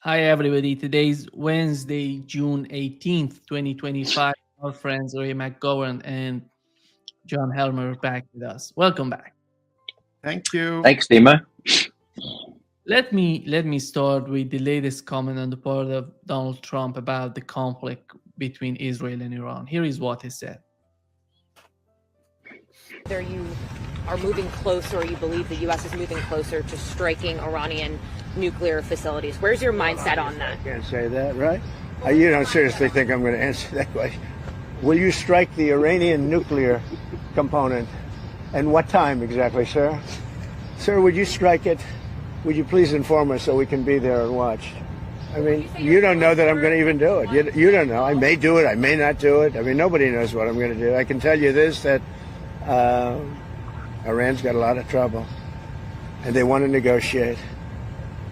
Hi, everybody. Today's Wednesday, June 18th, 2025. Our friends Ray McGovern and John Helmer are back with us. Welcome back. Thank you. Thanks, Dima. Let me start with the latest comment on the part of Donald Trump about the conflict between Israel and Iran. Here is what he said. Whether you are moving closer or you believe the U.S. is moving closer to striking Iranian nuclear facilities. Where's your mindset on that? I can't say that, right? You don't seriously think I'm going to answer that question? Will you strike the Iranian nuclear component? And what time exactly, sir? Sir, would you strike it? Would you please inform us so we can be there and watch? I mean, you don't know that I'm going to even do it. You don't know. I may do it. I may not do it. I mean, nobody knows what I'm going to do. I can tell you this, that Iran's got a lot of trouble, and they want to negotiate.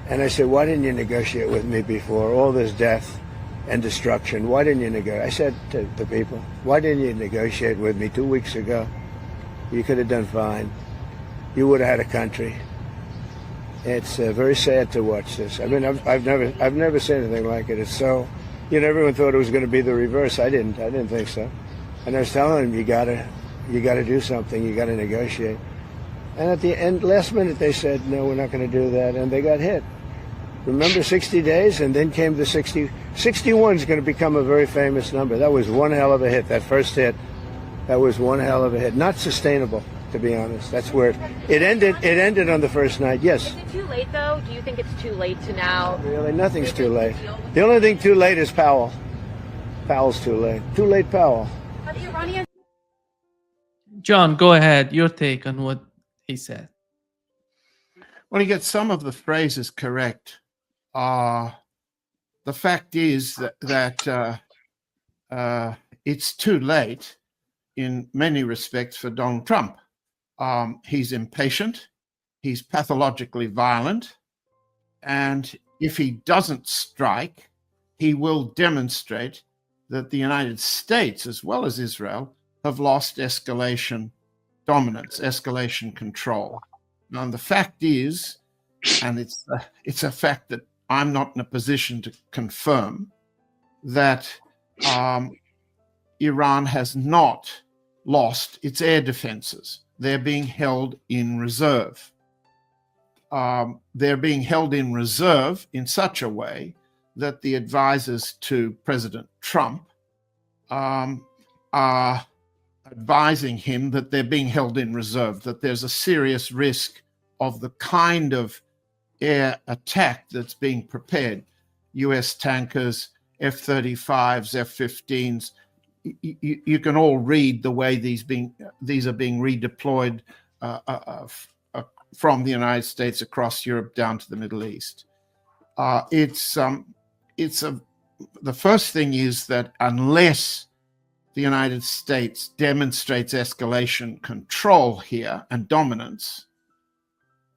And I said, why didn't you negotiate with me before? All this death and destruction. Why didn't you negotiate? I said to the people, why didn't you negotiate with me 2 weeks ago? You could have done fine. You would have had a country. It's very sad to watch this. I mean, I've never seen anything like it. It's so, everyone thought it was going to be the reverse. I didn't think so. And I was telling them, you gotta do something. You gotta negotiate. And at the end, last minute, they said, no, we're not going to do that. And they got hit. Remember 60 days? And then came the 60. 61 is going to become a very famous number. That was one hell of a hit, that first hit. That was one hell of a hit. Not sustainable, to be honest. That's where it ended. It ended on the first night, yes. Is it too late, though? Do you think it's too late to now? Really, nothing's too late. The only thing too late is Powell. Powell's too late. Too late, Powell. But the Iranians. John, go ahead. Your take on what he said. Well, you get some of the phrases correct. The fact is that it's too late in many respects for Donald Trump. He's impatient. He's pathologically violent. And if he doesn't strike, he will demonstrate that the United States, as well as Israel, have lost escalation dominance, escalation control. Now, the fact is, and it's a fact that I'm not in a position to confirm, that Iran has not lost its air defenses. They're being held in reserve. They're being held in reserve in such a way that the advisors to President Trump are advising him that they're being held in reserve, that there's a serious risk of the kind of air attack that's being prepared. US tankers, F-35s, F-15s, you can all read the way these are being redeployed from the United States across Europe down to the Middle East. The first thing is that unless the United States demonstrates escalation control here and dominance,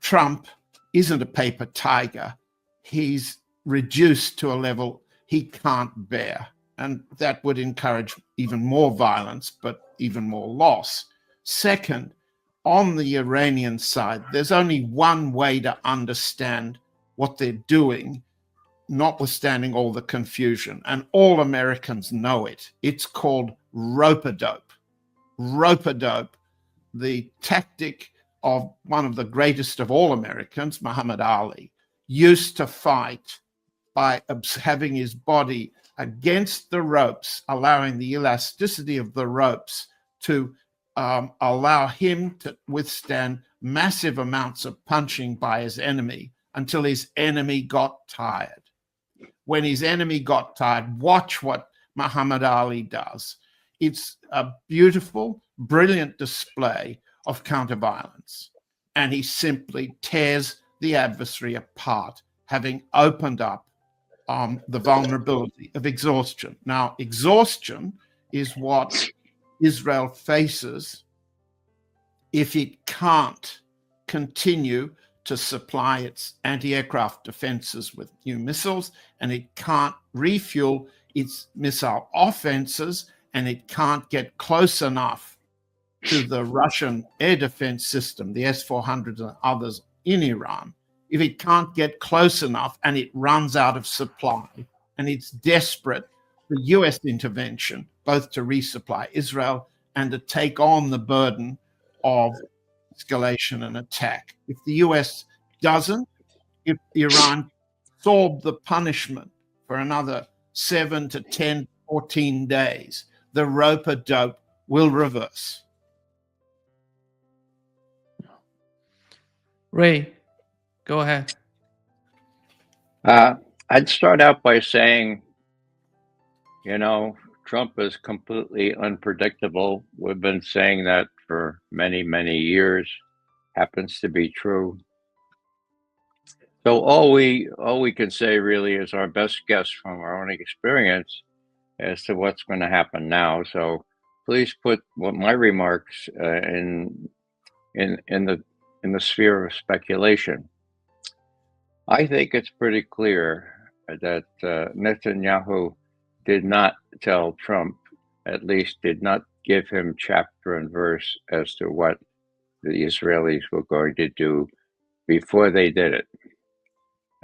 Trump isn't a paper tiger. He's reduced to a level he can't bear. And that would encourage even more violence, but even more loss. Second, on the Iranian side, there's only one way to understand what they're doing, notwithstanding all the confusion. And all Americans know it. It's called rope-a-dope. Rope-a-dope, the tactic of one of the greatest of all Americans, Muhammad Ali, used to fight by having his body against the ropes, allowing the elasticity of the ropes to allow him to withstand massive amounts of punching by his enemy until his enemy got tired. When his enemy got tired, watch what Muhammad Ali does. It's a beautiful, brilliant display of counterviolence. And he simply tears the adversary apart, having opened up the vulnerability of exhaustion. Now, exhaustion is what Israel faces if it can't continue to supply its anti-aircraft defenses with new missiles, and it can't refuel its missile offenses, and it can't get close enough to the Russian air defense system, the S-400s and others in Iran. if it can't get close enough and it runs out of supply, and it's desperate for US intervention, both to resupply Israel and to take on the burden of escalation and attack. If the US doesn't, if Iran absorb the punishment for another 7 to 10, 14 days, the rope-a-dope will reverse. Ray, go ahead. I'd start out by saying, Trump is completely unpredictable. We've been saying that for many, many years. Happens to be true. So all we can say really is our best guess from our own experience as to what's going to happen now. So please put my remarks in the sphere of speculation. I think it's pretty clear that Netanyahu did not tell Trump, at least did not give him chapter and verse as to what the Israelis were going to do before they did it.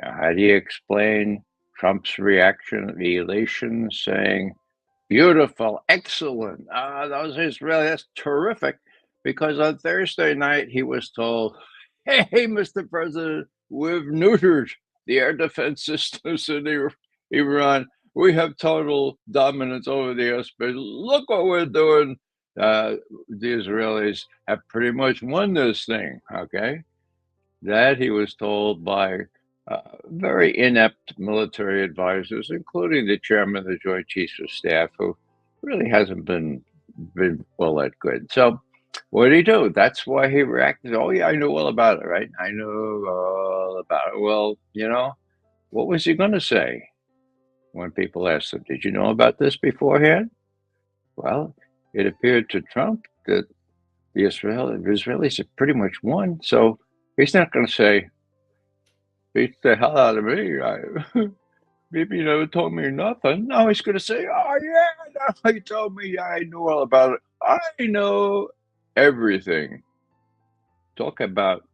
Now, how do you explain Trump's reaction, the elation, saying, beautiful, excellent, those Israelis, that's terrific, because on Thursday night he was told, hey, Mr. President, we've neutered the air defense systems in Iran. We have total dominance over the airspace. Look what we're doing. The Israelis have pretty much won this thing, okay? That he was told by very inept military advisors, including the chairman of the Joint Chiefs of Staff, who really hasn't been all that good. So what did he do? That's why he reacted. Oh, yeah, I knew all about it, right? I knew all about it. Well, what was he going to say when people asked him, did you know about this beforehand? Well, it appeared to Trump that the Israelis have pretty much won. So he's not going to say, beat the hell out of me. Maybe you never told me nothing. No, he's going to say, oh, yeah, no, he told me. I knew all about it. I know everything. Talk about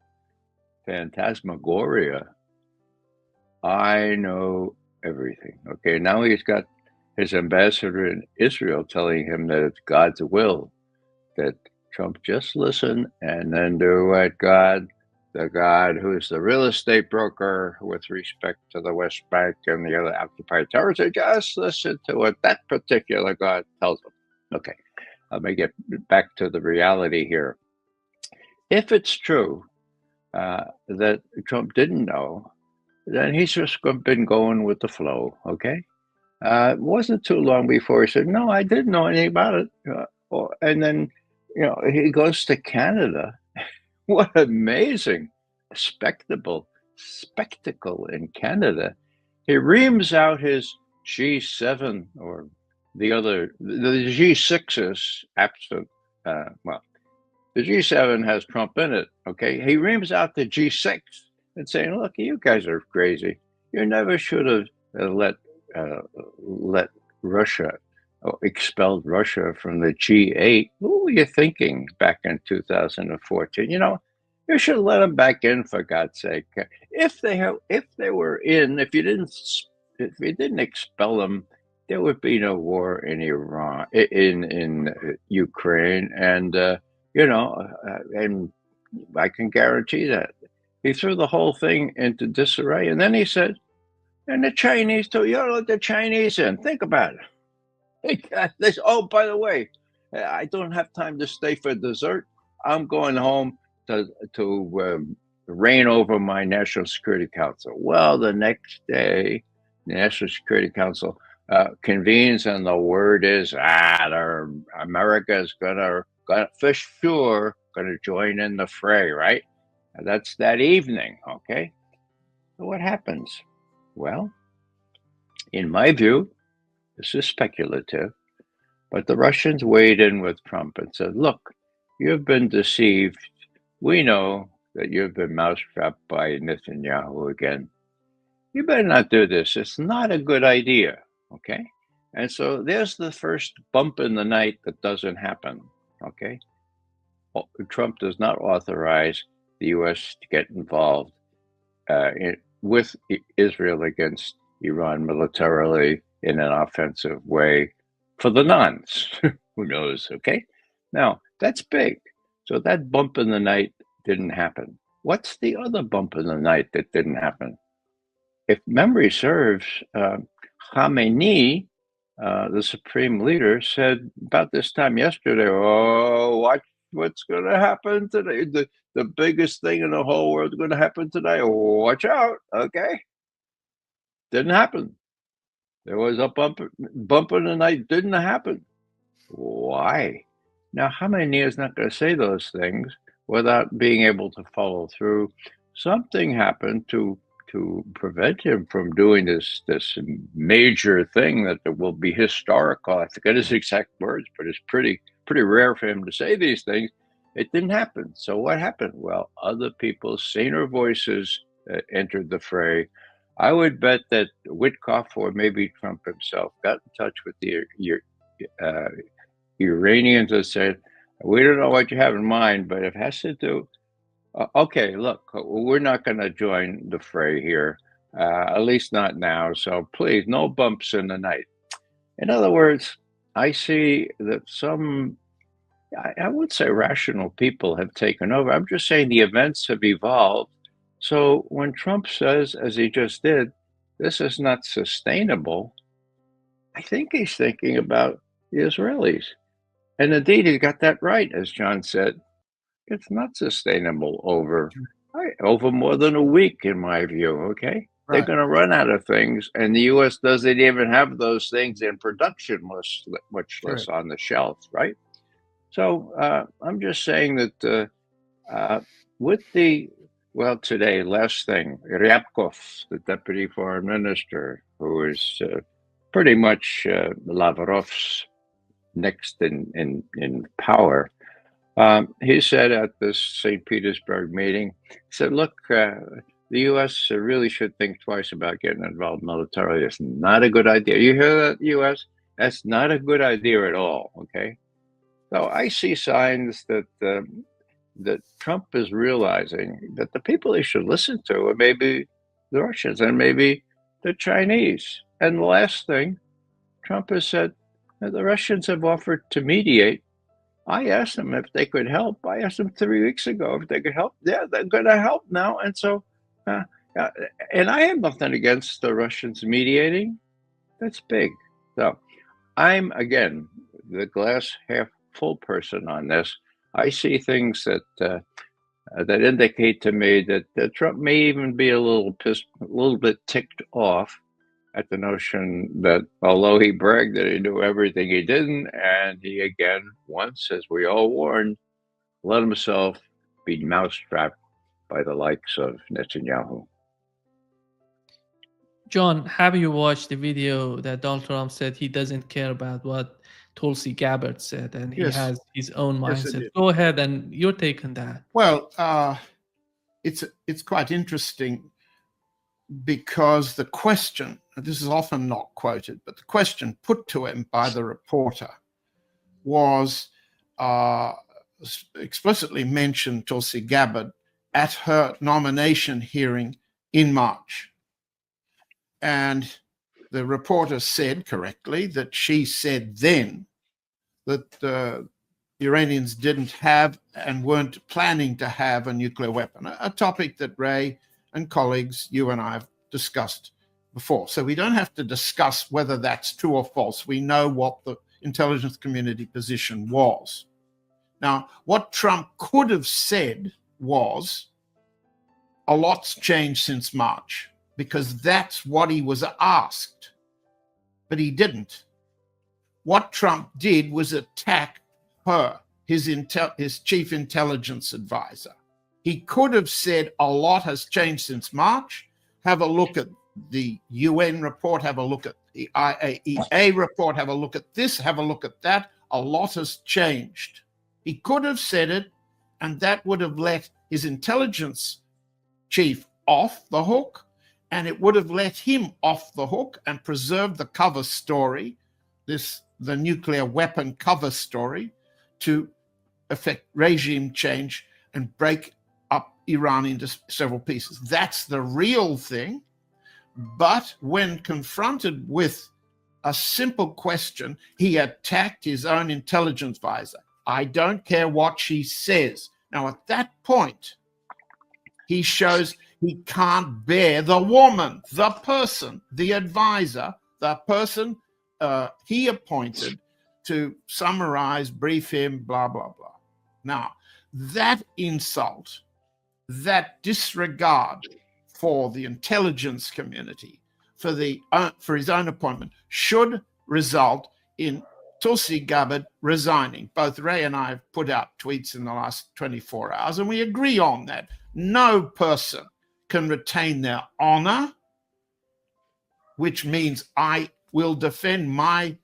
phantasmagoria. I know everything. Okay, now he's got his ambassador in Israel telling him that it's God's will that Trump just listen and then do what the God who's the real estate broker with respect to the West Bank and the other occupied territory, just listen to what that particular God tells him. Okay, let me get back to the reality here. If it's true that Trump didn't know, then he's just been going with the flow, okay? It wasn't too long before he said, no, I didn't know anything about it. And then, he goes to Canada. What amazing spectacle in Canada. He reams out his G7 or the G6 is absent. The G7 has Trump in it, okay? He reams out the G6 and saying, look, you guys are crazy. You never should have let Russia, expelled Russia from the G8. What were you thinking back in 2014? You should let them back in, for God's sake. If they were in, if you didn't expel them, there would be no war in Iran, in Ukraine, and and I can guarantee that. He threw the whole thing into disarray, and then he said, and the Chinese too, let the Chinese in. Think about it. Oh, by the way, I don't have time to stay for dessert. I'm going home to reign over my National Security Council. Well, the next day, the National Security Council convenes, and the word is, America is gonna for sure gonna join in the fray, right? And that's that evening, okay? So what happens? Well, in my view, this is speculative, but the Russians weighed in with Trump and said, look, you've been deceived. We know that you've been mousetrapped by Netanyahu again. You better not do this. It's not a good idea, okay? And so there's the first bump in the night that doesn't happen, okay? Trump does not authorize the U.S. to get involved. with Israel against Iran militarily in an offensive way for the nons. Who knows? Okay. Now, that's big. So that bump in the night didn't happen. What's the other bump in the night that didn't happen? If memory serves, Khamenei, the supreme leader, said about this time yesterday, "Oh, watch what's going to happen today. The biggest thing in the whole world is going to happen today. Watch out." Okay. Didn't happen. There was a bump in the night. Didn't happen. Why? Now, Khamenei is not going to say those things without being able to follow through. Something happened to prevent him from doing this major thing that will be historical. I forget his exact words, but it's pretty rare for him to say these things. It didn't happen. So what happened? Well, other people, saner voices, entered the fray. I would bet that Witkoff or maybe Trump himself got in touch with the Iranians and said, "We don't know what you have in mind, but if it has to do, okay, look, we're not going to join the fray here, at least not now. So please, no bumps in the night." In other words, I see that some, I would say rational people have taken over. I'm just saying the events have evolved. So when Trump says, as he just did, this is not sustainable, I think he's thinking about the Israelis. And indeed, he got that right, as John said. It's not sustainable over more than a week, in my view. Okay, they're going to run out of things, and the U.S. doesn't even have those things in production, much less on the shelf, right? So I'm just saying that with the today, last thing, Ryabkov, the deputy foreign minister, who is pretty much Lavrov's next in power. He said at this St. Petersburg meeting, he said, "Look, the U.S. really should think twice about getting involved militarily. It's not a good idea." You hear that, U.S.? That's not a good idea at all, okay? So I see signs that that Trump is realizing that the people he should listen to are maybe the Russians and maybe the Chinese. And the last thing, Trump has said that the Russians have offered to mediate. I asked them if they could help. I asked them 3 weeks ago if they could help. Yeah, they're going to help now. And so, and I have nothing against the Russians mediating. That's big. So I'm, again, the glass half full person on this. I see things that that indicate to me that Trump may even be a little pissed, a little bit ticked off at the notion that although he bragged that he knew everything, he didn't, and he again, once, as we all warned, let himself be mousetrapped by the likes of Netanyahu. John, have you watched the video that Donald Trump said he doesn't care about what Tulsi Gabbard said, and he has his own mindset? Go ahead, and your take on that. Well, it's quite interesting because the question, this is often not quoted, but the question put to him by the reporter was explicitly mentioned Tulsi Gabbard at her nomination hearing in March. And the reporter said correctly that she said then that the Iranians didn't have and weren't planning to have a nuclear weapon, a topic that Ray and colleagues, you and I, have discussed before. So we don't have to discuss whether that's true or false. We know what the intelligence community position was. Now, what Trump could have said was, a lot's changed since March, because that's what he was asked. But he didn't. What Trump did was attack her, his chief intelligence advisor. He could have said, a lot has changed since March. Have a look at the UN report, have a look at the IAEA report, have a look at this, have a look at that. A lot has changed. He could have said it, and that would have let his intelligence chief off the hook, and it would have let him off the hook and preserved the cover story, the nuclear weapon cover story, to effect regime change and break up Iran into several pieces. That's the real thing. But when confronted with a simple question, he attacked his own intelligence advisor. I don't care what she says. Now, at that point, he shows he can't bear the woman, the person, the advisor, the person he appointed to summarize, brief him, blah, blah, blah. Now, that insult, that disregard for the intelligence community, for his own appointment, should result in Tulsi Gabbard resigning. Both Ray and I have put out tweets in the last 24 hours, and we agree on that. No person can retain their honor, which means I will defend my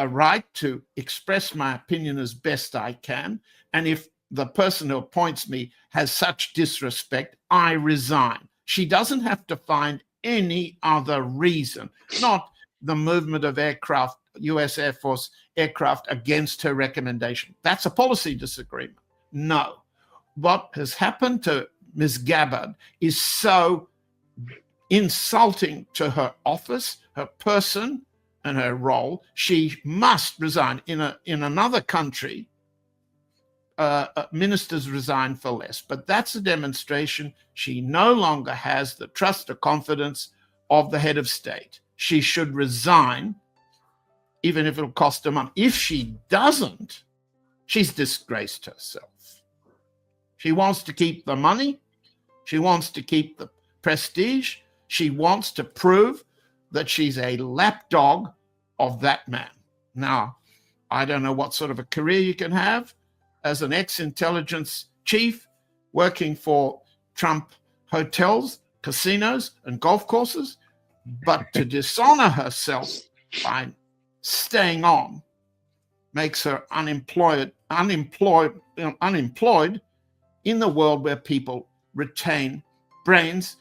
right to express my opinion as best I can. And if the person who appoints me has such disrespect, I resign. She doesn't have to find any other reason, not the movement of aircraft, US Air Force aircraft against her recommendation. That's a policy disagreement. No. What has happened to Ms. Gabbard is so insulting to her office, her person, and her role. She must resign. In another country, ministers resign for less. But that's a demonstration she no longer has the trust or confidence of the head of state. She should resign, even if it'll cost her money. If she doesn't, she's disgraced herself. She wants to keep the money. She wants to keep the prestige. She wants to prove that she's a lapdog of that man. Now, I don't know what sort of a career you can have as an ex-intelligence chief working for Trump hotels, casinos, and golf courses, but to dishonor herself by staying on makes her unemployed in the world where people retain brains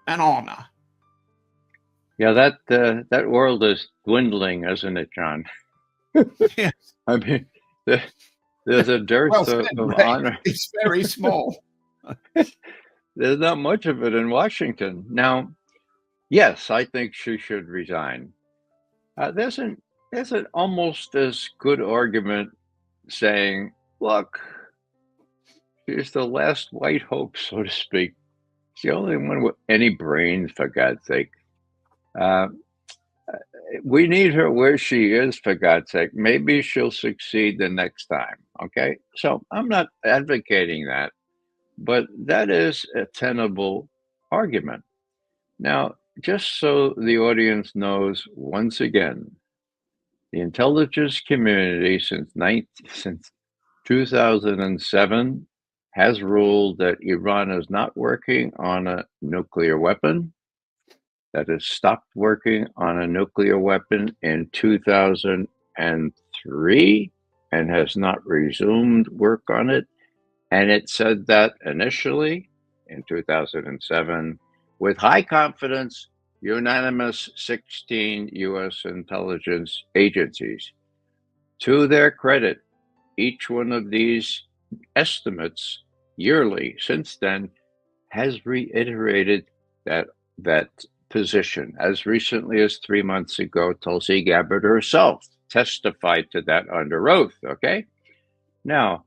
and honor. Yeah, that world is dwindling, isn't it, John? Yes. I mean, there's a dearth Well, of honor. It's very small. There's not much of it in Washington. Now, yes, I think she should resign. There's an almost as good argument saying, look, she's the last white hope, so to speak. She's the only one with any brains, for God's sake. We need her where she is, for God's sake. Maybe she'll succeed the next time, okay? So I'm not advocating that, but that is a tenable argument. Now, just so the audience knows, once again, the intelligence community since 2007 has ruled that Iran is not working on a nuclear weapon, that has stopped working on a nuclear weapon in 2003 and has not resumed work on it. And it said that initially in 2007 with high confidence, unanimous 16 U.S. intelligence agencies. To their credit, each one of these estimates yearly since then has reiterated that position. As recently as 3 months ago, Tulsi Gabbard herself testified to that under oath, okay? Now,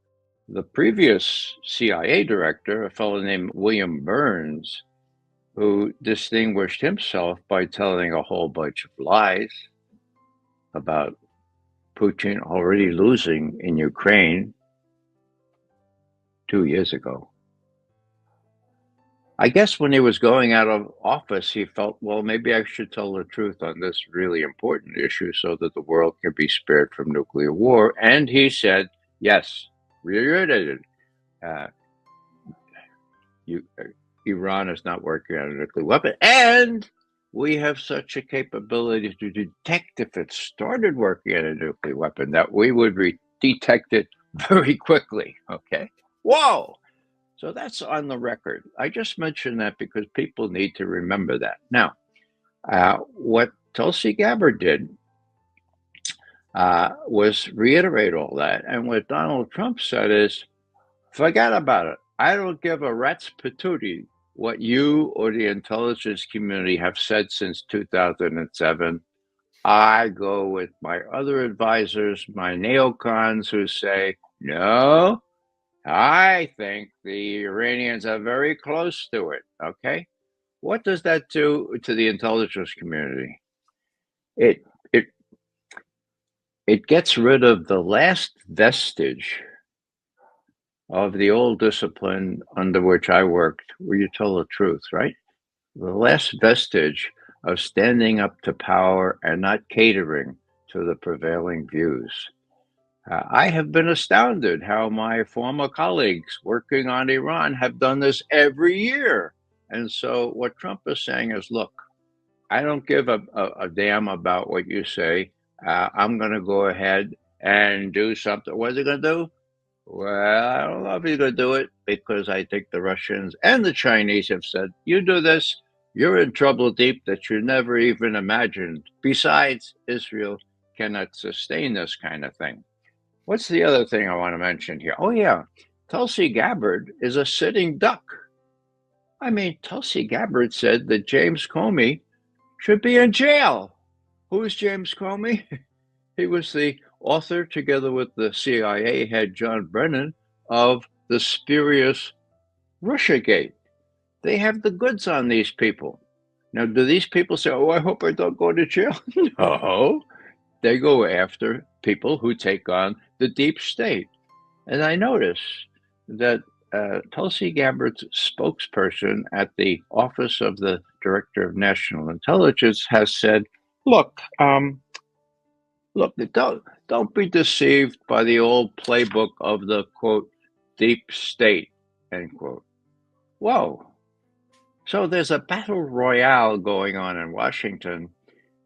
the previous CIA director, a fellow named William Burns, who distinguished himself by telling a whole bunch of lies about Putin already losing in Ukraine 2 years ago. I guess when he was going out of office, he felt, well, maybe I should tell the truth on this really important issue so that the world can be spared from nuclear war. And he said, yes, reiterated, Iran is not working on a nuclear weapon. And we have such a capability to detect if it started working on a nuclear weapon that we would detect it very quickly. Okay. Whoa. So that's on the record. I just mentioned that because people need to remember that. Now, what Tulsi Gabbard did was reiterate all that. And what Donald Trump said is, forget about it. I don't give a rat's patootie what you or the intelligence community have said since 2007. I go with my other advisors, my neocons, who say, no, I think the Iranians are very close to it. Okay. What does that do to the intelligence community? It it it gets rid of the last vestige of the old discipline under which I worked, where you tell the truth, right? The last vestige of standing up to power and not catering to the prevailing views. I have been astounded how my former colleagues working on Iran have done this every year. And so what Trump is saying is, look, I don't give a damn about what you say. I'm going to go ahead and do something. What's he going to do? Well, I don't know if he's going to do it because I think the Russians and the Chinese have said, you do this, you're in trouble deep that you never even imagined. Besides, Israel cannot sustain this kind of thing. What's the other thing I want to mention here? Oh, yeah. Tulsi Gabbard is a sitting duck. I mean, Tulsi Gabbard said that James Comey should be in jail. Who is James Comey? He was the author, together with the CIA head John Brennan, of the spurious Russiagate. They have the goods on these people. Now, do these people say, oh, I hope I don't go to jail? No. They go after people who take on the deep state. And I notice that Tulsi Gabbard's spokesperson at the Office of the Director of National Intelligence has said, look, don't be deceived by the old playbook of the, quote, deep state, end quote. Whoa. So there's a battle royale going on in Washington.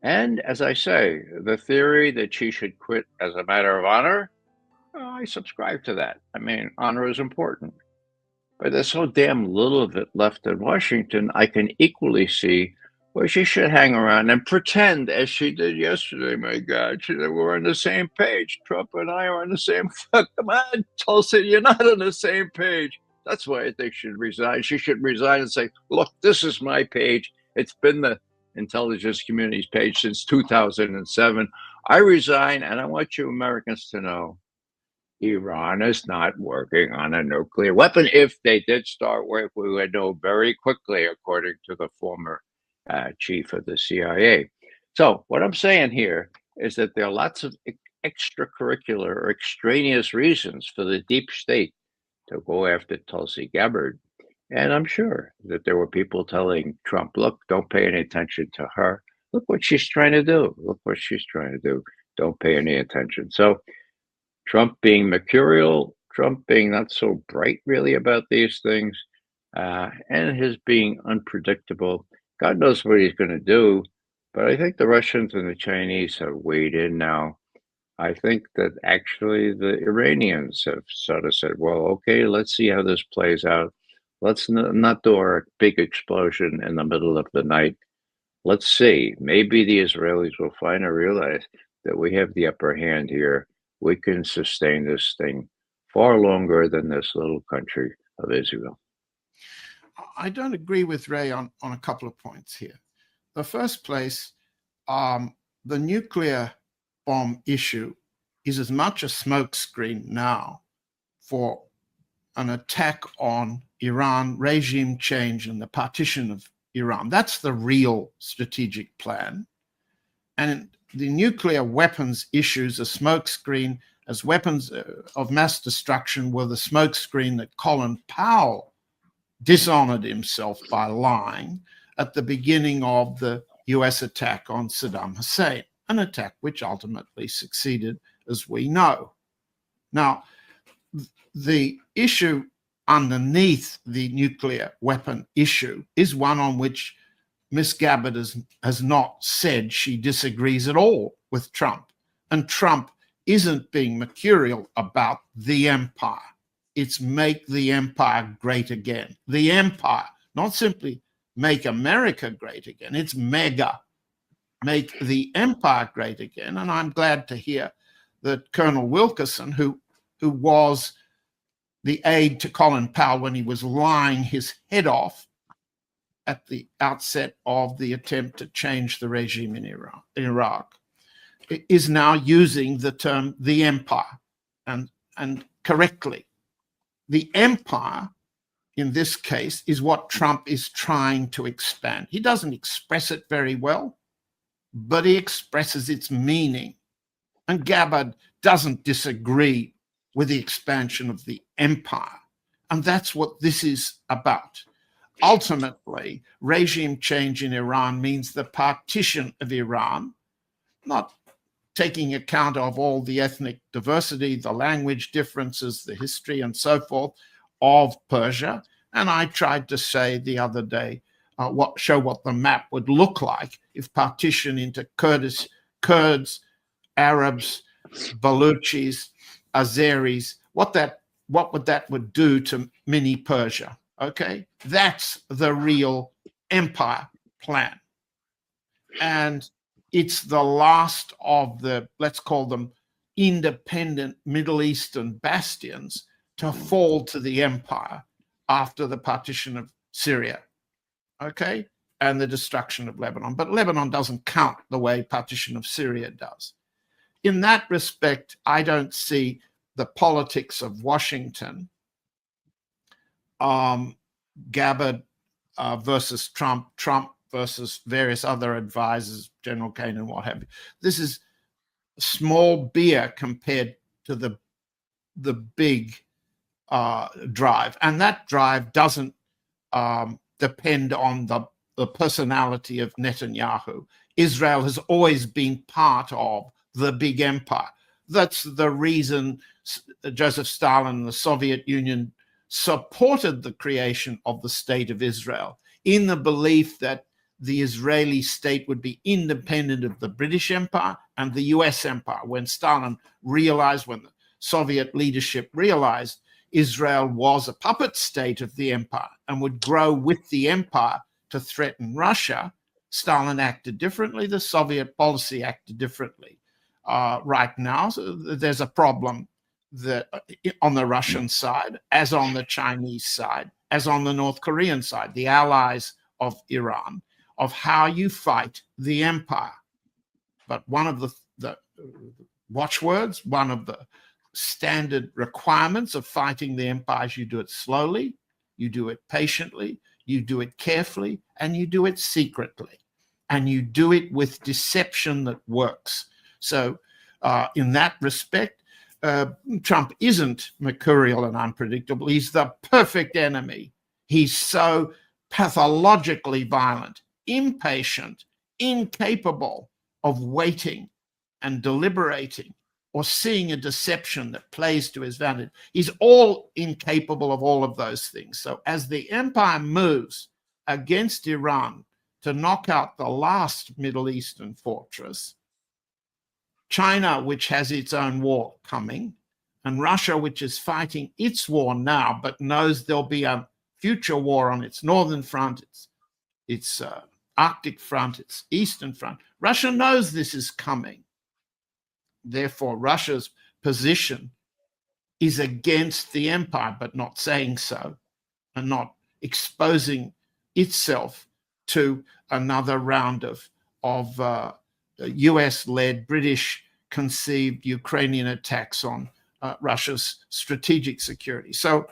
And as I say, the theory that she should quit as a matter of honor, I subscribe to that. I mean, honor is important. But there's so damn little of it left in Washington, I can equally see where she should hang around and pretend, as she did yesterday, my God, we're on the same page. Trump and I are on the same. Come on, Tulsi, you're not on the same page. That's why I think she should resign. She should resign and say, look, this is my page. It's been the intelligence community's page since 2007. I resign, and I want you Americans to know Iran is not working on a nuclear weapon. If they did start work, we would know very quickly, according to the former chief of the CIA. So what I'm saying here is that there are lots of extracurricular or extraneous reasons for the deep state to go after Tulsi Gabbard. And I'm sure that there were people telling Trump, look, don't pay any attention to her. Look what she's trying to do. Look what she's trying to do. Don't pay any attention. So Trump being mercurial, Trump being not so bright really about these things, and his being unpredictable. God knows what he's going to do. But I think the Russians and the Chinese have weighed in now. I think that actually the Iranians have sort of said, well, okay, let's see how this plays out. Let's not do our big explosion in the middle of the night. Let's see. Maybe the Israelis will finally realize that we have the upper hand here. We can sustain this thing far longer than this little country of Israel. I don't agree with Ray on a couple of points here. The first place, the nuclear bomb issue is as much a smokescreen now for an attack on Iran, regime change, and the partition of Iran. That's the real strategic plan. And the nuclear weapons issues a smokescreen, as weapons of mass destruction were the smokescreen that Colin Powell dishonored himself by lying at the beginning of the US attack on Saddam Hussein, an attack which ultimately succeeded, as we know. Now, the issue underneath the nuclear weapon issue is one on which Miss Gabbard has not said she disagrees at all with Trump. And Trump isn't being mercurial about the empire. It's make the empire great again. The empire, not simply make America great again. It's mega, make the empire great again. And I'm glad to hear that Colonel Wilkerson, who was the aide to Colin Powell when he was lying his head off at the outset of the attempt to change the regime in Iraq, is now using the term the empire, and correctly. The empire, in this case, is what Trump is trying to expand. He doesn't express it very well, but he expresses its meaning. And Gabbard doesn't disagree with the expansion of the empire. And that's what this is about. Ultimately, regime change in Iran means the partition of Iran, not taking account of all the ethnic diversity, the language differences, the history, and so forth of Persia. And I tried to say the other day, show what the map would look like if partitioned into Kurds, Arabs, Baluchis, Azeris, what that would do to mini Persia. Okay, that's the real empire plan. And it's the last of the, let's call them independent Middle Eastern bastions to fall to the empire after the partition of Syria, okay, and the destruction of Lebanon. But Lebanon doesn't count the way partition of Syria does. In that respect, I don't see the politics of Washington, Gabbard versus Trump versus various other advisors, General Kane and what have you. This is small beer compared to the big drive. And that drive doesn't depend on the personality of Netanyahu. Israel has always been part of the big empire. That's the reason Joseph Stalin and the Soviet Union supported the creation of the State of Israel, in the belief that the Israeli state would be independent of the British Empire and the US Empire. When Stalin realized, when the Soviet leadership realized Israel was a puppet state of the empire and would grow with the empire to threaten Russia, Stalin acted differently. The Soviet policy acted differently. Right now, there's a problem that on the Russian side, as on the Chinese side, as on the North Korean side, the allies of Iran, of how you fight the empire. But one of the watchwords, one of the standard requirements of fighting the empire is you do it slowly, you do it patiently, you do it carefully, and you do it secretly. And you do it with deception that works. So in that respect, Trump isn't mercurial and unpredictable. He's the perfect enemy. He's so pathologically violent, impatient, incapable of waiting and deliberating or seeing a deception that plays to his advantage. He's all incapable of all of those things. So as the empire moves against Iran to knock out the last Middle Eastern fortress, China, which has its own war coming, and Russia, which is fighting its war now, but knows there'll be a future war on its northern front, its Arctic front, its eastern front. Russia knows this is coming. Therefore, Russia's position is against the empire, but not saying so, and not exposing itself to another round of US-led, British-conceived Ukrainian attacks on Russia's strategic security. So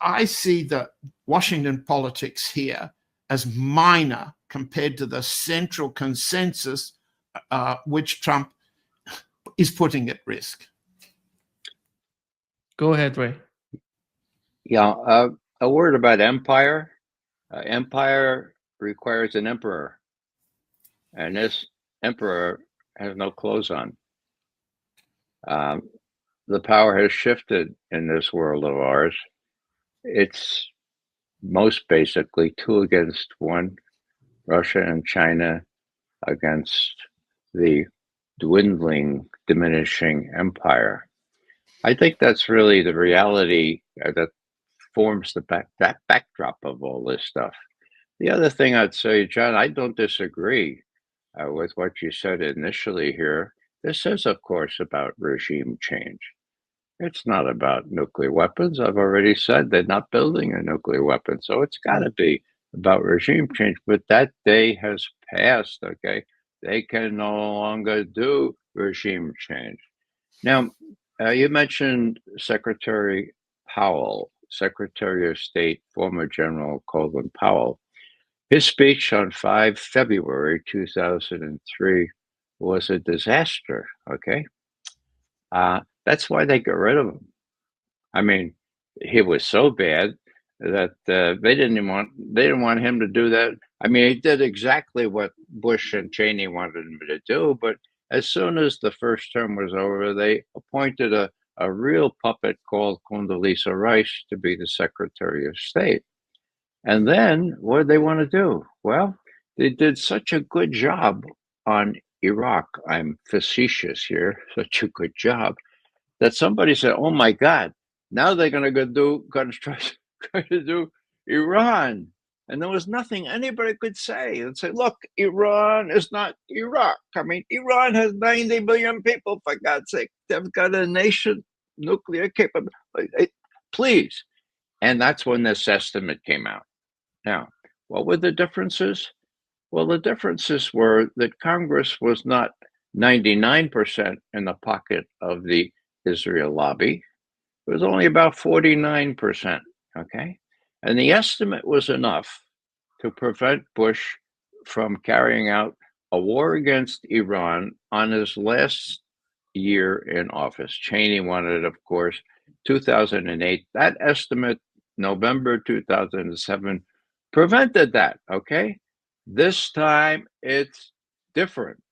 I see the Washington politics here as minor compared to the central consensus which Trump is putting at risk. Go ahead, Ray. Yeah, a word about empire. Empire requires an emperor, and this emperor has no clothes on. The power has shifted in this world of ours. It's most basically 2 against 1, Russia and China against the dwindling, diminishing empire. I think that's really the reality that forms that backdrop of all this stuff. The other thing I'd say, John, I don't disagree with what you said initially here. This is, of course, about regime change. It's not about nuclear weapons. I've already said they're not building a nuclear weapon. So it's got to be about regime change. But that day has passed, okay? They can no longer do regime change. Now, you mentioned Secretary Powell, Secretary of State, former General Colin Powell. His speech on 5 February 2003 was a disaster, okay? That's why they got rid of him. I mean, he was so bad that they didn't want him to do that. I mean, he did exactly what Bush and Cheney wanted him to do, but as soon as the first term was over, they appointed a real puppet called Condoleezza Rice to be the Secretary of State. And then what did they want to do? Well, they did such a good job on Iraq. I'm facetious here, such a good job that somebody said, "Oh my God, now they're going to try to do Iran," and there was nothing anybody could say. And say, "Look, Iran is not Iraq. I mean, Iran has 90 million people. For God's sake, they've got a nation nuclear capable. Please." And that's when this estimate came out. Now, what were the differences? Well, the differences were that Congress was not 99% in the pocket of the Israel lobby. It was only about 49%, okay? And the estimate was enough to prevent Bush from carrying out a war against Iran on his last year in office. Cheney wanted, of course, 2008. That estimate, November 2007, prevented that, okay? This time it's different.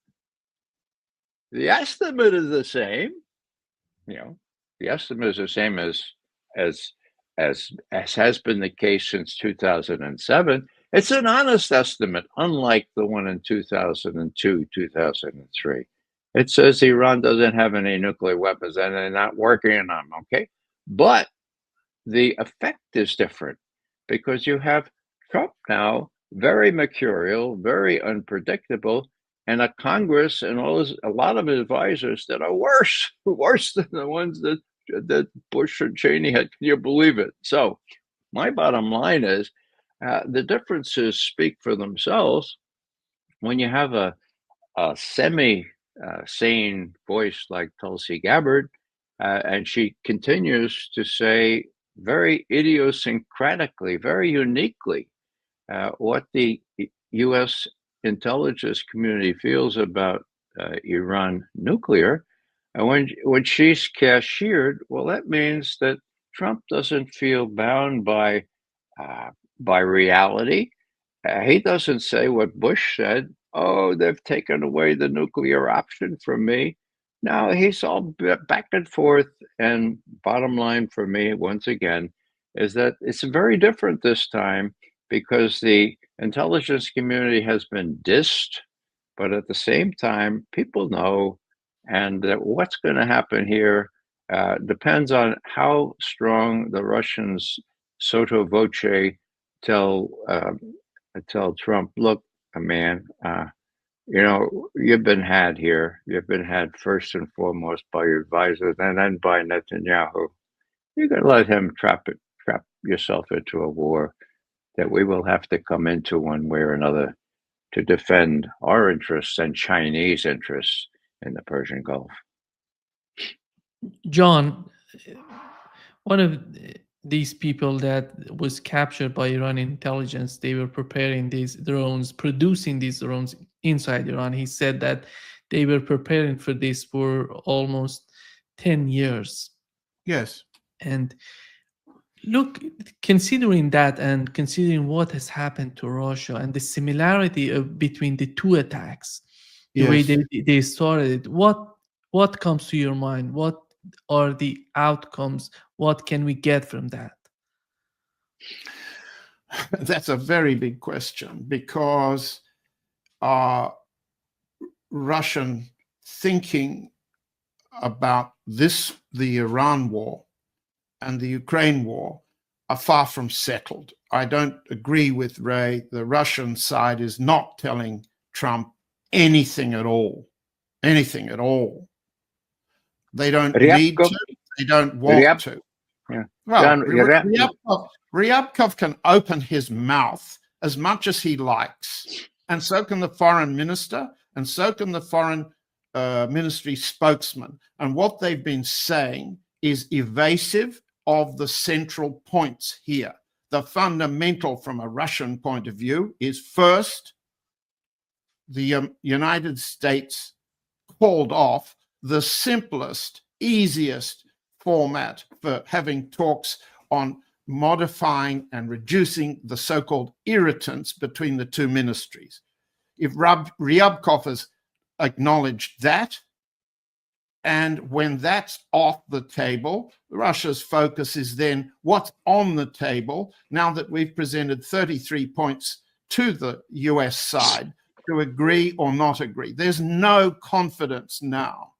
The estimate is the same, the estimate is the same as has been the case since 2007. It's an honest estimate, unlike the one in 2002, 2003. It says Iran doesn't have any nuclear weapons and they're not working on them, okay? But the effect is different because you have Trump now, very mercurial, very unpredictable, and a Congress and a lot of advisors that are worse than the ones that Bush or Cheney had. Can you believe it? So my bottom line is the differences speak for themselves. When you have a semi-sane voice like Tulsi Gabbard, and she continues to say very idiosyncratically, very uniquely, what the U.S. intelligence community feels about Iran nuclear. And when she's cashiered, well, that means that Trump doesn't feel bound by reality. He doesn't say what Bush said. Oh, they've taken away the nuclear option from me. Now he's all back and forth. And bottom line for me, once again, is that it's very different this time because the intelligence community has been dissed, but at the same time, people know, and what's going to happen here depends on how strong the Russians sotto voce tell Trump, look, man, you've been had here. You've been had first and foremost by your advisors and then by Netanyahu. You're going to let him trap yourself into a war that we will have to come into one way or another to defend our interests and Chinese interests in the Persian Gulf. John, one of these people that was captured by Iranian intelligence, they were preparing these drones, producing these drones inside Iran. He said that they were preparing for this for almost 10 years. Yes. And look, considering that and considering what has happened to Russia and the similarity between the two attacks, the way they started it, what comes to your mind? What are the outcomes? What can we get from that? That's a very big question because Russian thinking about the Iran war and the Ukraine war are far from settled. I don't agree with Ray. The Russian side is not telling Trump anything at all. Anything at all. They don't need to. They don't want Yep. to. Yeah. Well, John, you're Ryabkov can open his mouth as much as he likes, and so can the foreign minister, and so can the foreign ministry spokesman. And what they've been saying is evasive of the central points here. The fundamental from a Russian point of view is, first, the United States called off the simplest, easiest format for having talks on modifying and reducing the so-called irritants between the two ministries. If Ryabkov has acknowledged that, and when that's off the table, Russia's focus is then what's on the table now that we've presented 33 points to the US side to agree or not agree. There's no confidence now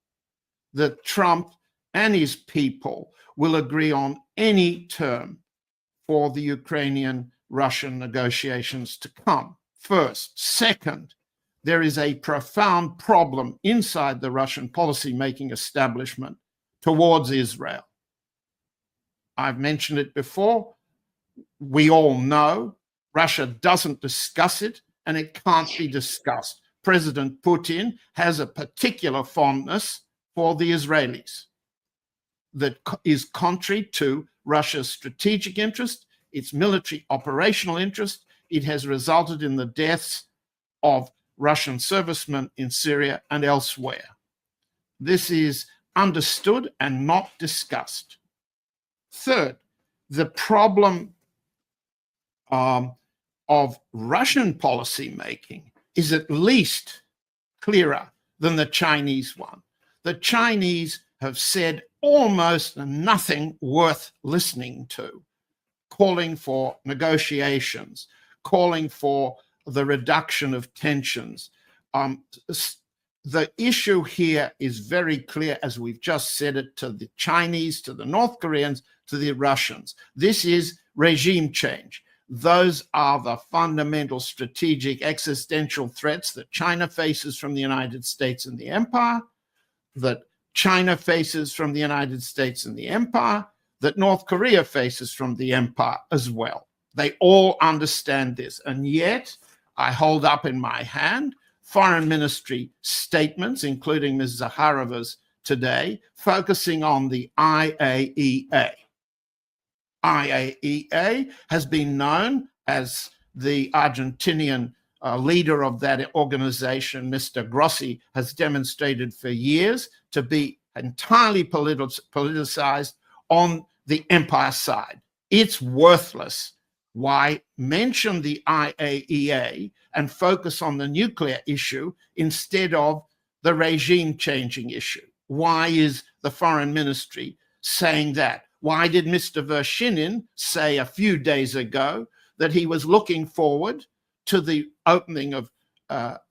that Trump and his people will agree on any term for the Ukrainian-Russian negotiations to come, first. Second, there is a profound problem inside the Russian policy-making establishment towards Israel. I've mentioned it before. We all know Russia doesn't discuss it, and it can't be discussed. President Putin has a particular fondness for the Israelis that is contrary to Russia's strategic interest, its military operational interest. It has resulted in the deaths of Russian servicemen in Syria and elsewhere. This is understood and not discussed. Third, the problem of Russian policy making is at least clearer than the Chinese one. The Chinese have said almost nothing worth listening to, calling for negotiations, calling for the reduction of tensions. The issue here is very clear, as we've just said it to the Chinese, to the North Koreans, to the Russians. This is regime change. Those are the fundamental strategic existential threats that China faces from the United States and the empire, that China faces from the United States and the empire, that North Korea faces from the empire as well. They all understand this. And yet, I hold up in my hand foreign ministry statements, including Ms. Zakharova's today, focusing on the IAEA. IAEA has been known, as the Argentinian leader of that organization, Mr. Grossi, has demonstrated for years, to be entirely politicized on the empire side. It's worthless. Why mention the IAEA and focus on the nuclear issue instead of the regime changing issue? Why is the foreign ministry saying that? Why did Mr. Vershinin say a few days ago that he was looking forward to the opening of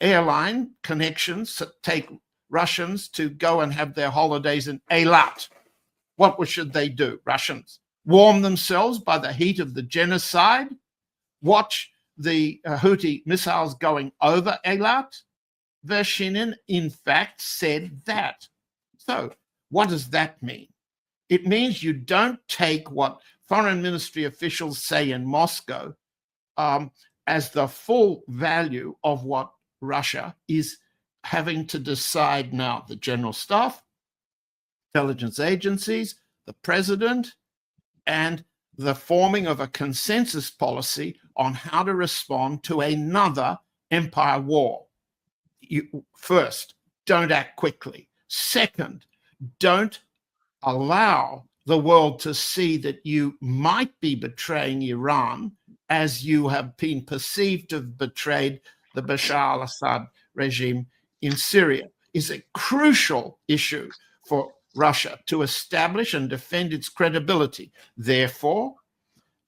airline connections to take Russians to go and have their holidays in Eilat? What should they do? Russians warm themselves by the heat of the genocide? Watch the Houthi missiles going over Eilat? Vershinin, in fact, said that. So what does that mean? It means you don't take what foreign ministry officials say in Moscow as the full value of what Russia is having to decide now. The general staff, intelligence agencies, the president, and the forming of a consensus policy on how to respond to another empire war. First, don't act quickly. Second, don't allow the world to see that you might be betraying Iran as you have been perceived to have betrayed the Bashar al-Assad regime in Syria. Is a crucial issue for Russia to establish and defend its credibility. Therefore,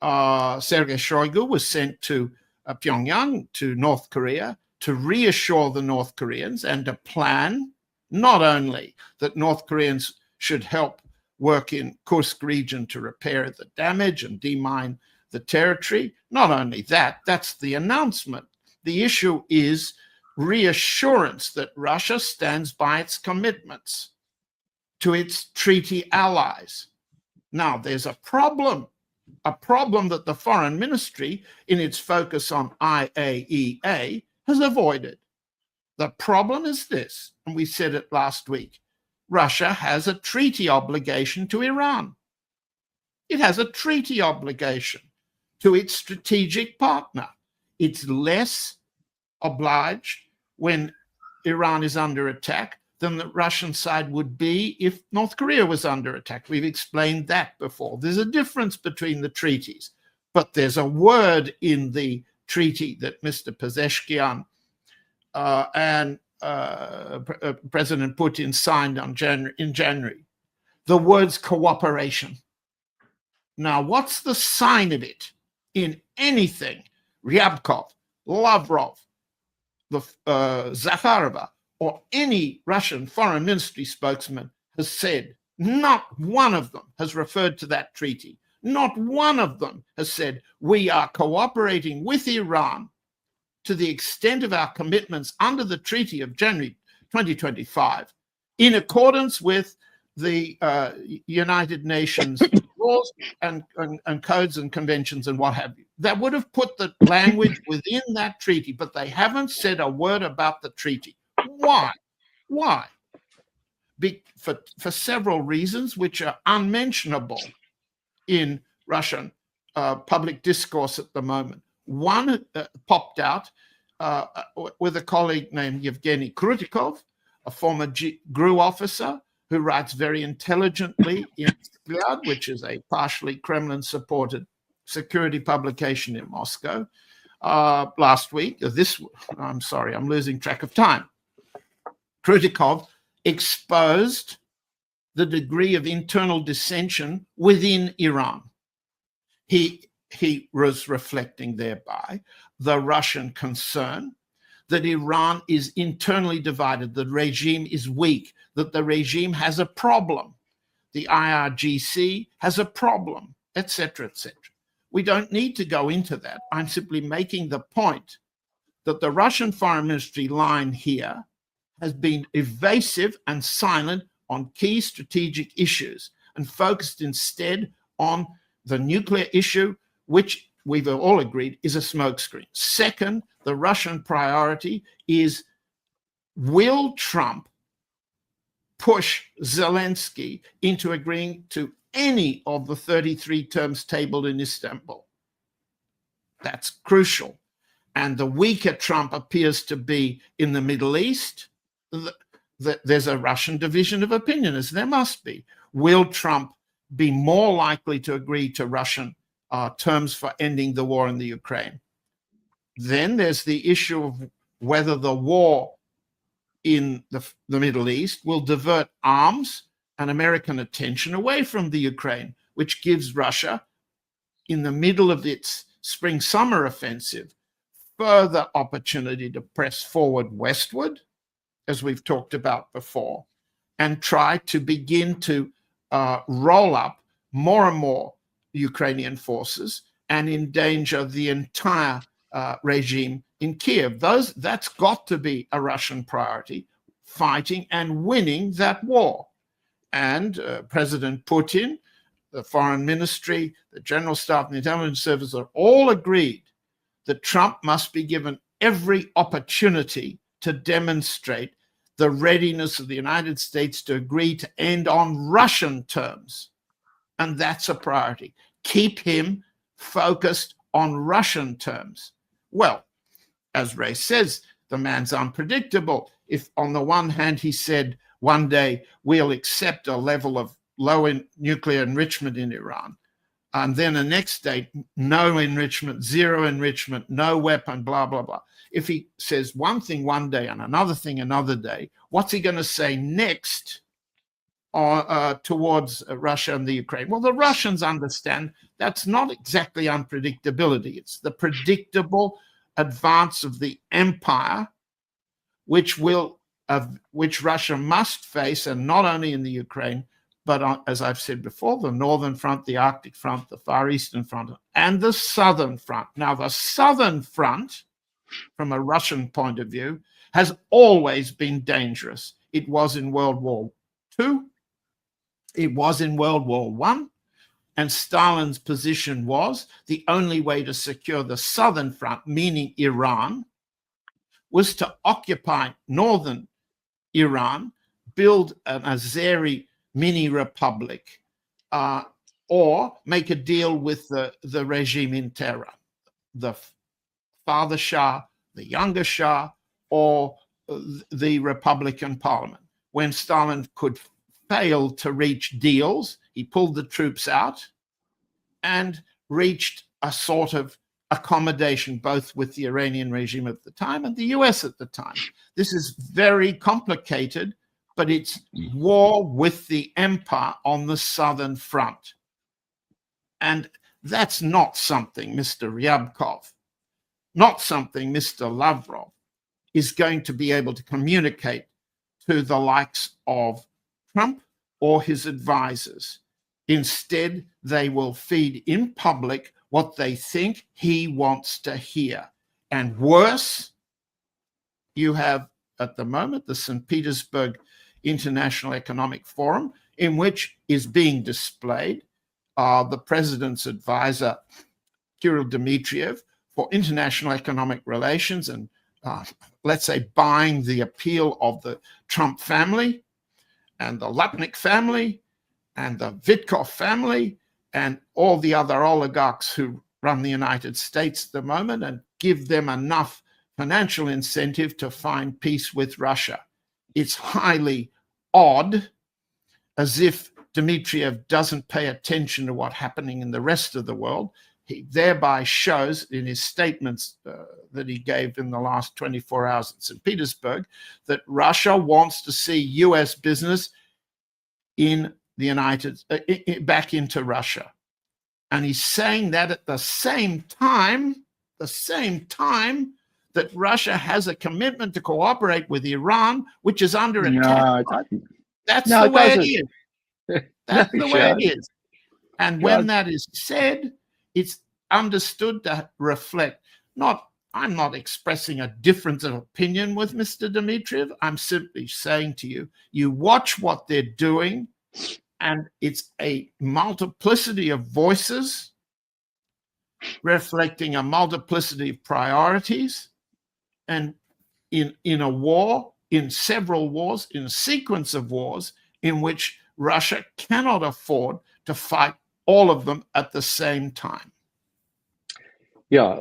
Sergei Shoigu was sent to Pyongyang, to North Korea, to reassure the North Koreans and to plan not only that North Koreans should help work in Kursk region to repair the damage and demine the territory. Not only that, that's the announcement. The issue is reassurance that Russia stands by its commitments. to its treaty allies. Now, there's a problem that the foreign ministry, in its focus on IAEA, has avoided. The problem is this, and we said it last week: Russia has a treaty obligation to Iran. It has a treaty obligation to its strategic partner. It's less obliged when Iran is under attack than the Russian side would be if North Korea was under attack. We've explained that before. There's a difference between the treaties, but there's a word in the treaty that Mr. Pezeshkian and President Putin signed in January. The word's cooperation. Now, what's the sign of it in anything? Ryabkov, Lavrov, Zakharova, or any Russian foreign ministry spokesman has said. Not one of them has referred to that treaty. Not one of them has said, we are cooperating with Iran to the extent of our commitments under the Treaty of January 2025, in accordance with the United Nations laws and codes and conventions and what have you. That would have put the language within that treaty, but they haven't said a word about the treaty. Why? Why? For several reasons which are unmentionable in Russian public discourse at the moment. One popped out with a colleague named Yevgeny Krutikov, a former GRU officer who writes very intelligently in Vzгляд, which is a partially Kremlin-supported security publication in Moscow, last week. I'm sorry, I'm losing track of time. Krutikov exposed the degree of internal dissension within Iran. He was reflecting thereby the Russian concern that Iran is internally divided, the regime is weak, that the regime has a problem, the IRGC has a problem, etc., etc. We don't need to go into that. I'm simply making the point that the Russian foreign ministry line here has been evasive and silent on key strategic issues and focused instead on the nuclear issue, which we've all agreed is a smokescreen. Second, the Russian priority is, will Trump push Zelensky into agreeing to any of the 33 terms tabled in Istanbul? That's crucial. And the weaker Trump appears to be in the Middle East, there's a Russian division of opinion, as there must be. Will Trump be more likely to agree to Russian terms for ending the war in the Ukraine? Then there's the issue of whether the war in the Middle East will divert arms and American attention away from the Ukraine, which gives Russia, in the middle of its spring-summer offensive, further opportunity to press forward westward, as we've talked about before, and try to begin to roll up more and more Ukrainian forces and endanger the entire regime in Kiev. That's got to be a Russian priority, fighting and winning that war. And President Putin, the foreign ministry, the general staff, and the intelligence service are all agreed that Trump must be given every opportunity to demonstrate the readiness of the United States to agree to end on Russian terms. And that's a priority. Keep him focused on Russian terms. Well, as Ray says, the man's unpredictable. If on the one hand he said one day we'll accept a level of low nuclear enrichment in Iran, and then the next day no enrichment, zero enrichment, no weapon, blah, blah, blah. If he says one thing one day and another thing another day, what's he going to say next towards Russia and the Ukraine? Well, the Russians understand that's not exactly unpredictability. It's the predictable advance of the empire, which Russia must face, and not only in the Ukraine, but as I've said before, the Northern Front, the Arctic Front, the Far Eastern Front, and the Southern Front. Now, the Southern Front, from a Russian point of view, has always been dangerous. It was in World War II, It was in World War I, and Stalin's position was the only way to secure the southern front, meaning Iran, was to occupy northern Iran, build an Azeri mini republic, or make a deal with the regime in Tehran, the father Shah, the younger Shah, or the Republican Parliament. When Stalin could fail to reach deals, he pulled the troops out and reached a sort of accommodation both with the Iranian regime at the time and the US at the time. This is very complicated, but it's war with the empire on the southern front. And that's not something Mr. Ryabkov, not something Mr. Lavrov is going to be able to communicate to the likes of Trump or his advisors. Instead, they will feed in public what they think he wants to hear. And worse, you have at the moment the St. Petersburg International Economic Forum, in which is being displayed the president's advisor, Kirill Dmitriev, for international economic relations and, let's say, buying the appeal of the Trump family and the Lutnick family and the Vitkov family and all the other oligarchs who run the United States at the moment, and give them enough financial incentive to find peace with Russia. It's highly odd, as if Dmitriev doesn't pay attention to what's happening in the rest of the world. He thereby shows in his statements that he gave in the last 24 hours in St. Petersburg that Russia wants to see US business in the back into Russia. And he's saying that at the same time that Russia has a commitment to cooperate with Iran, which is under attack. That's the way it is. That's the way it is. And when that is said, it's understood to reflect I'm not expressing a difference of opinion with Mr. Dmitriev. I'm simply saying to you, you watch what they're doing, and it's a multiplicity of voices reflecting a multiplicity of priorities. And in a war, in several wars, in a sequence of wars in which Russia cannot afford to fight all of them at the same time. Yeah,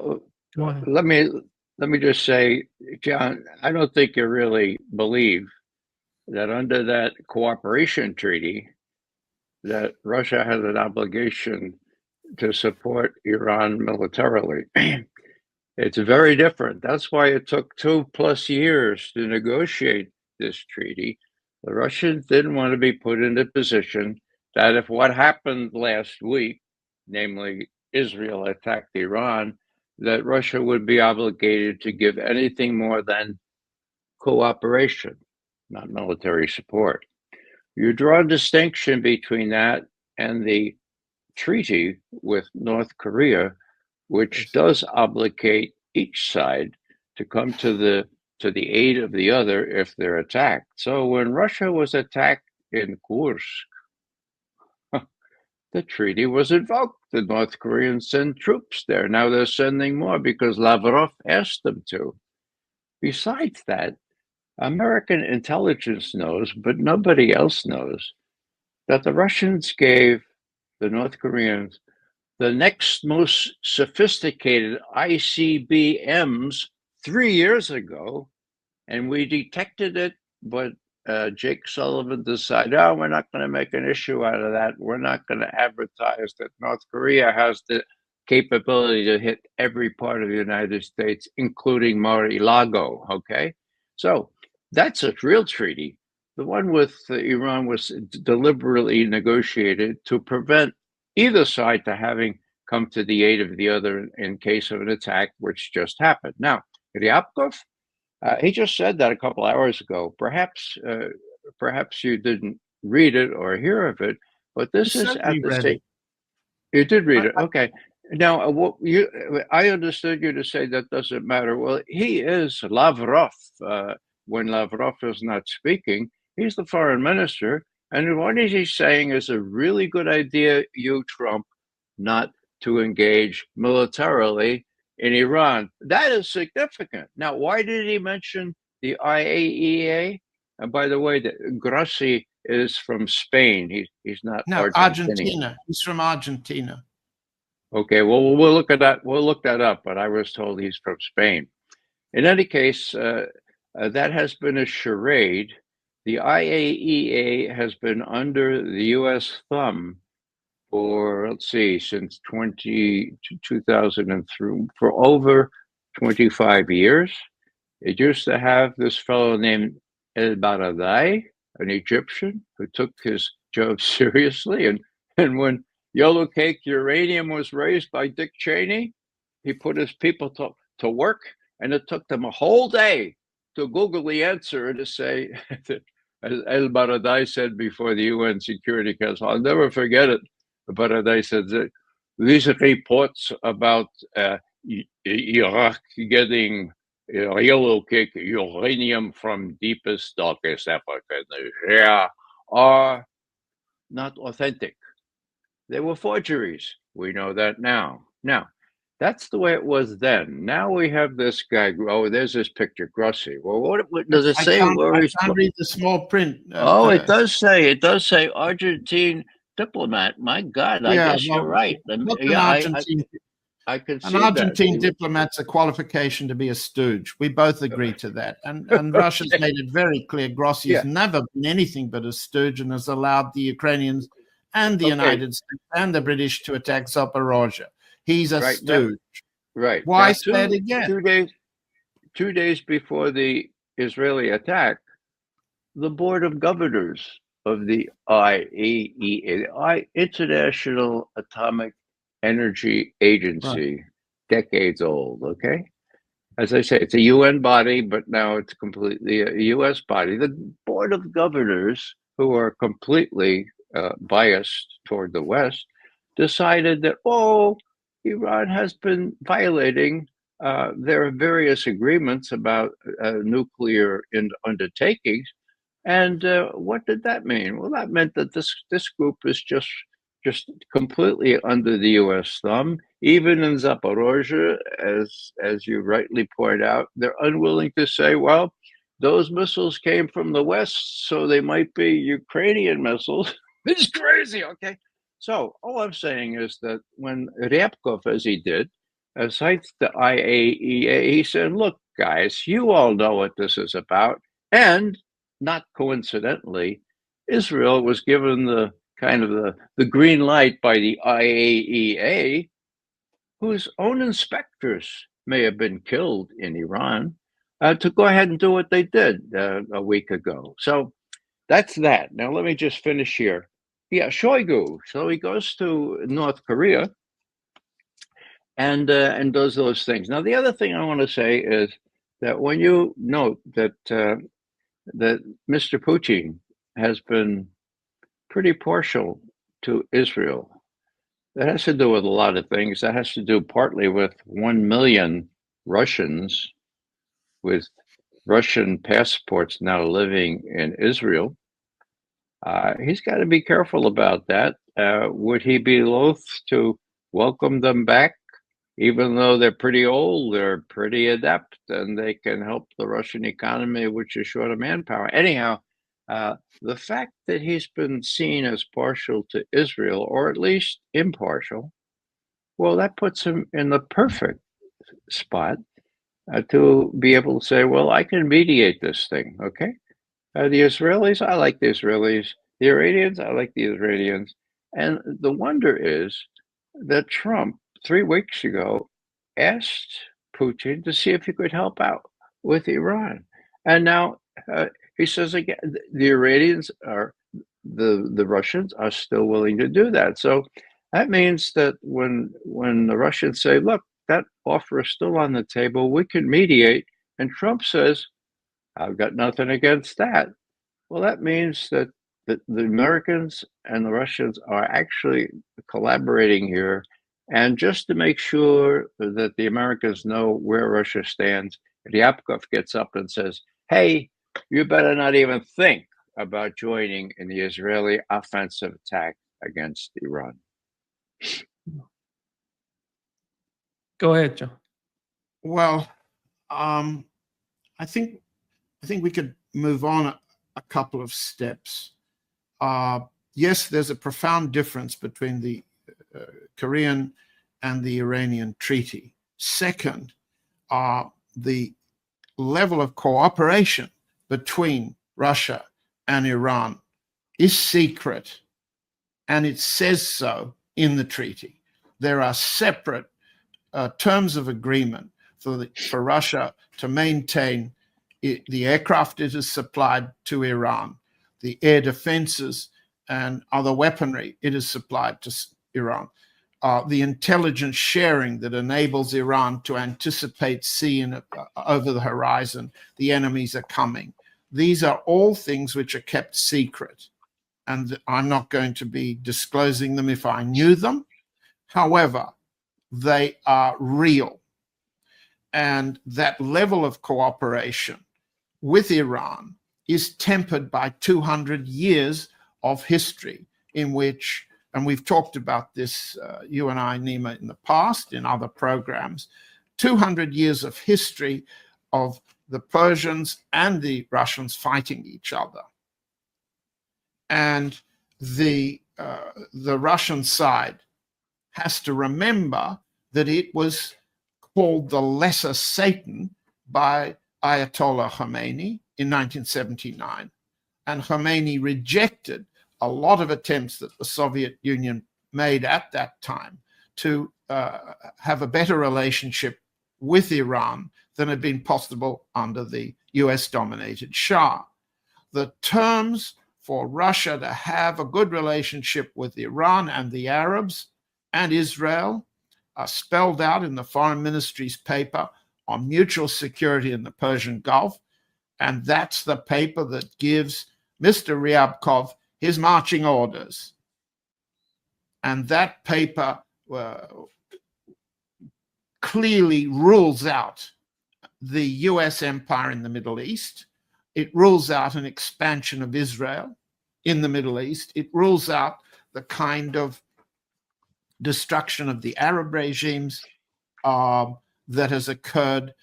let me just say, John, I don't think you really believe that under that cooperation treaty that Russia has an obligation to support Iran militarily. It's very different. That's why it took 2+ years to negotiate this treaty. The Russians didn't want to be put in a position that if what happened last week, namely Israel attacked Iran, that Russia would be obligated to give anything more than cooperation, not military support. You draw a distinction between that and the treaty with North Korea, which does obligate each side to come to the aid of the other if they're attacked. So when Russia was attacked in Kursk, the treaty was invoked. The North Koreans sent troops there. Now they're sending more because Lavrov asked them to. Besides that, American intelligence knows, but nobody else knows, that the Russians gave the North Koreans the next most sophisticated ICBMs 3 years ago, and we detected it, but Jake Sullivan decided, we're not going to make an issue out of that. We're not going to advertise that North Korea has the capability to hit every part of the United States, including Mar-a-Lago, okay? So that's a real treaty. The one with Iran was deliberately negotiated to prevent either side to having come to the aid of the other in case of an attack, which just happened. Now, Ryabkov, he just said that a couple hours ago. Perhaps you didn't read it or hear of it, but this is at the state. You did read it, okay. Now, I understood you to say that doesn't matter. Well, he is Lavrov. When Lavrov is not speaking, he's the foreign minister. And what is he saying is a really good idea, you, Trump, not to engage militarily in Iran. That is significant. Now, why did he mention the IAEA? And by the way, Grossi is from Spain. He's not No, Argentinian. Argentina. He's from Argentina. Okay, well, we'll look at that. We'll look that up. But I was told he's from Spain. In any case, that has been a charade. The IAEA has been under the U.S. thumb for, let's see, since 2003, for over 25 years. It used to have this fellow named El Baradei, an Egyptian, who took his job seriously. And when yellow cake uranium was raised by Dick Cheney, he put his people to work, and it took them a whole day to Google the answer to say, as El Baradei said before the UN Security Council, I'll never forget it, Baradei said that these reports about Iraq getting yellow cake uranium from deepest, darkest Africa are not authentic. They were forgeries. We know that now. Now, that's the way it was then. Now we have this guy. Oh, there's this picture, Grossi. Well, what does it say? I can't read the small print. It does say Argentine diplomat. My God, I guess you're right. I can see an Argentine that. diplomat's a qualification to be a stooge. We both agree to that. And Russia's made it very clear Grossi's never been anything but a stooge and has allowed the Ukrainians and the United States and the British to attack Zaporozhye. He's a stooge. Right. Why say it again? 2 days before the Israeli attack, the Board of Governors of the IAEA, International Atomic Energy Agency, decades old, okay? As I say, it's a UN body, but now it's completely a US body. The Board of Governors, who are completely biased toward the West, decided that, Iran has been violating their various agreements about nuclear undertakings. And what did that mean? Well, that meant that this group is just completely under the U.S. thumb. Even in Zaporozhye, as you rightly point out, they're unwilling to say, well, those missiles came from the West, so they might be Ukrainian missiles. It's crazy, okay? So all I'm saying is that when Ryabkov, as he did, cites the IAEA, he said, look, guys, you all know what this is about. And not coincidentally, Israel was given the kind of the green light by the IAEA, whose own inspectors may have been killed in Iran, to go ahead and do what they did a week ago. So that's that. Now, let me just finish here. Yeah, Shoigu. So he goes to North Korea and does those things. Now, the other thing I want to say is that when you note that that Mr. Putin has been pretty partial to Israel, that has to do with a lot of things. That has to do partly with 1 million Russians with Russian passports now living in Israel. He's got to be careful about that. Would he be loath to welcome them back, even though they're pretty old, they're pretty adept, and they can help the Russian economy, which is short of manpower? Anyhow, the fact that he's been seen as partial to Israel, or at least impartial, well, that puts him in the perfect spot to be able to say, well, I can mediate this thing, okay? The Israelis, I like the Israelis. The Iranians, I like the Iranians. And the wonder is that Trump, 3 weeks ago, asked Putin to see if he could help out with Iran. And now he says again, the Iranians are, the Russians are still willing to do that. So that means that when the Russians say, look, that offer is still on the table, we can mediate. And Trump says, I've got nothing against that. Well, that means that the Americans and the Russians are actually collaborating here. And just to make sure that the Americans know where Russia stands, Ryabkov gets up and says, hey, you better not even think about joining in the Israeli offensive attack against Iran? Go ahead, John. Well, I think we could move on a couple of steps. Yes, there's a profound difference between the Korean and the Iranian treaty. Second, the level of cooperation between Russia and Iran is secret, and it says so in the treaty. There are separate terms of agreement for Russia to maintain the aircraft it has supplied to Iran, the air defenses and other weaponry it has supplied to Iran, the intelligence sharing that enables Iran to anticipate seeing over the horizon the enemies are coming. These are all things which are kept secret, and I'm not going to be disclosing them if I knew them. However, they are real. And that level of cooperation with Iran is tempered by 200 years of history in which, and we've talked about this, you and I, Nima, in the past, in other programs, 200 years of history of the Persians and the Russians fighting each other. And the Russian side has to remember that it was called the Lesser Satan by Ayatollah Khomeini in 1979. And Khomeini rejected a lot of attempts that the Soviet Union made at that time to have a better relationship with Iran than had been possible under the US-dominated Shah. The terms for Russia to have a good relationship with Iran and the Arabs and Israel are spelled out in the Foreign Ministry's paper on mutual security in the Persian Gulf. And that's the paper that gives Mr. Ryabkov his marching orders. And that paper clearly rules out the US empire in the Middle East. It rules out an expansion of Israel in the Middle East. It rules out the kind of destruction of the Arab regimes that has occurred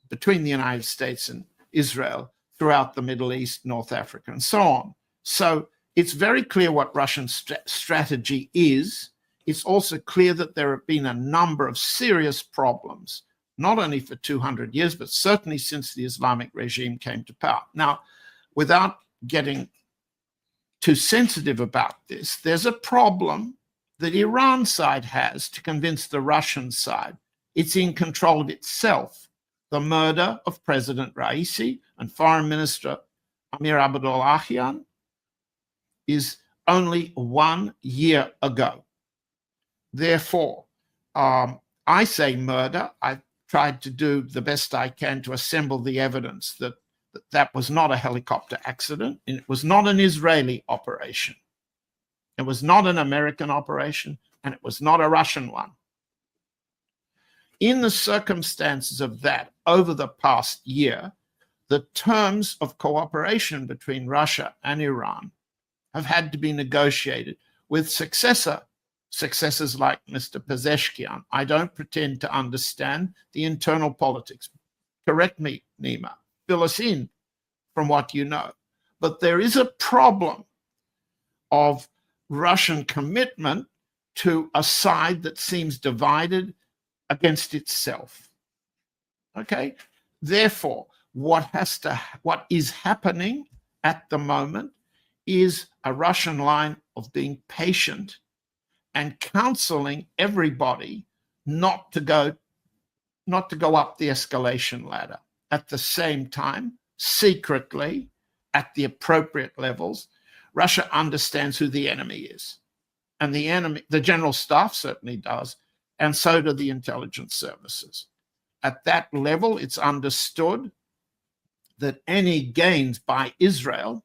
between the United States and Israel throughout the Middle East, North Africa, and so on. So it's very clear what Russian strategy is. It's also clear that there have been a number of serious problems, not only for 200 years, but certainly since the Islamic regime came to power. Now, without getting too sensitive about this, there's a problem that Iran side has to convince the Russian side it's in control of itself. The murder of President Raisi and Foreign Minister Amir Abdullahian is only 1 year ago. Therefore, I say murder. I've tried to do the best I can to assemble the evidence that was not a helicopter accident, and it was not an Israeli operation. It was not an American operation, and it was not a Russian one. In the circumstances of that, over the past year, the terms of cooperation between Russia and Iran have had to be negotiated with successors like Mr. Pezeshkian. I don't pretend to understand the internal politics. Correct me, Nima. Fill us in from what you know. But there is a problem of Russian commitment to a side that seems divided against itself. Okay? Therefore, what is happening at the moment is a Russian line of being patient and counseling everybody not to go up the escalation ladder. At the same time, secretly, at the appropriate levels, Russia understands who the enemy is. And the general staff certainly does, and so do the intelligence services. At that level, it's understood that any gains by Israel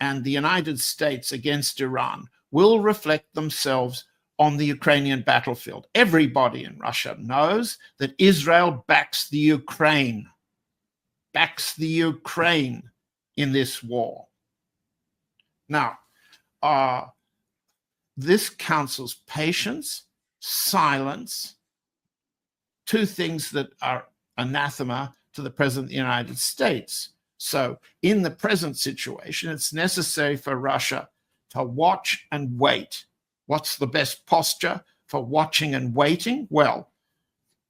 and the United States against Iran will reflect themselves on the Ukrainian battlefield. Everybody in Russia knows that Israel backs the Ukraine in this war. Now, this counsels patience, silence, two things that are anathema to the President of the United States. So in the present situation, it's necessary for Russia to watch and wait. What's the best posture for watching and waiting? Well,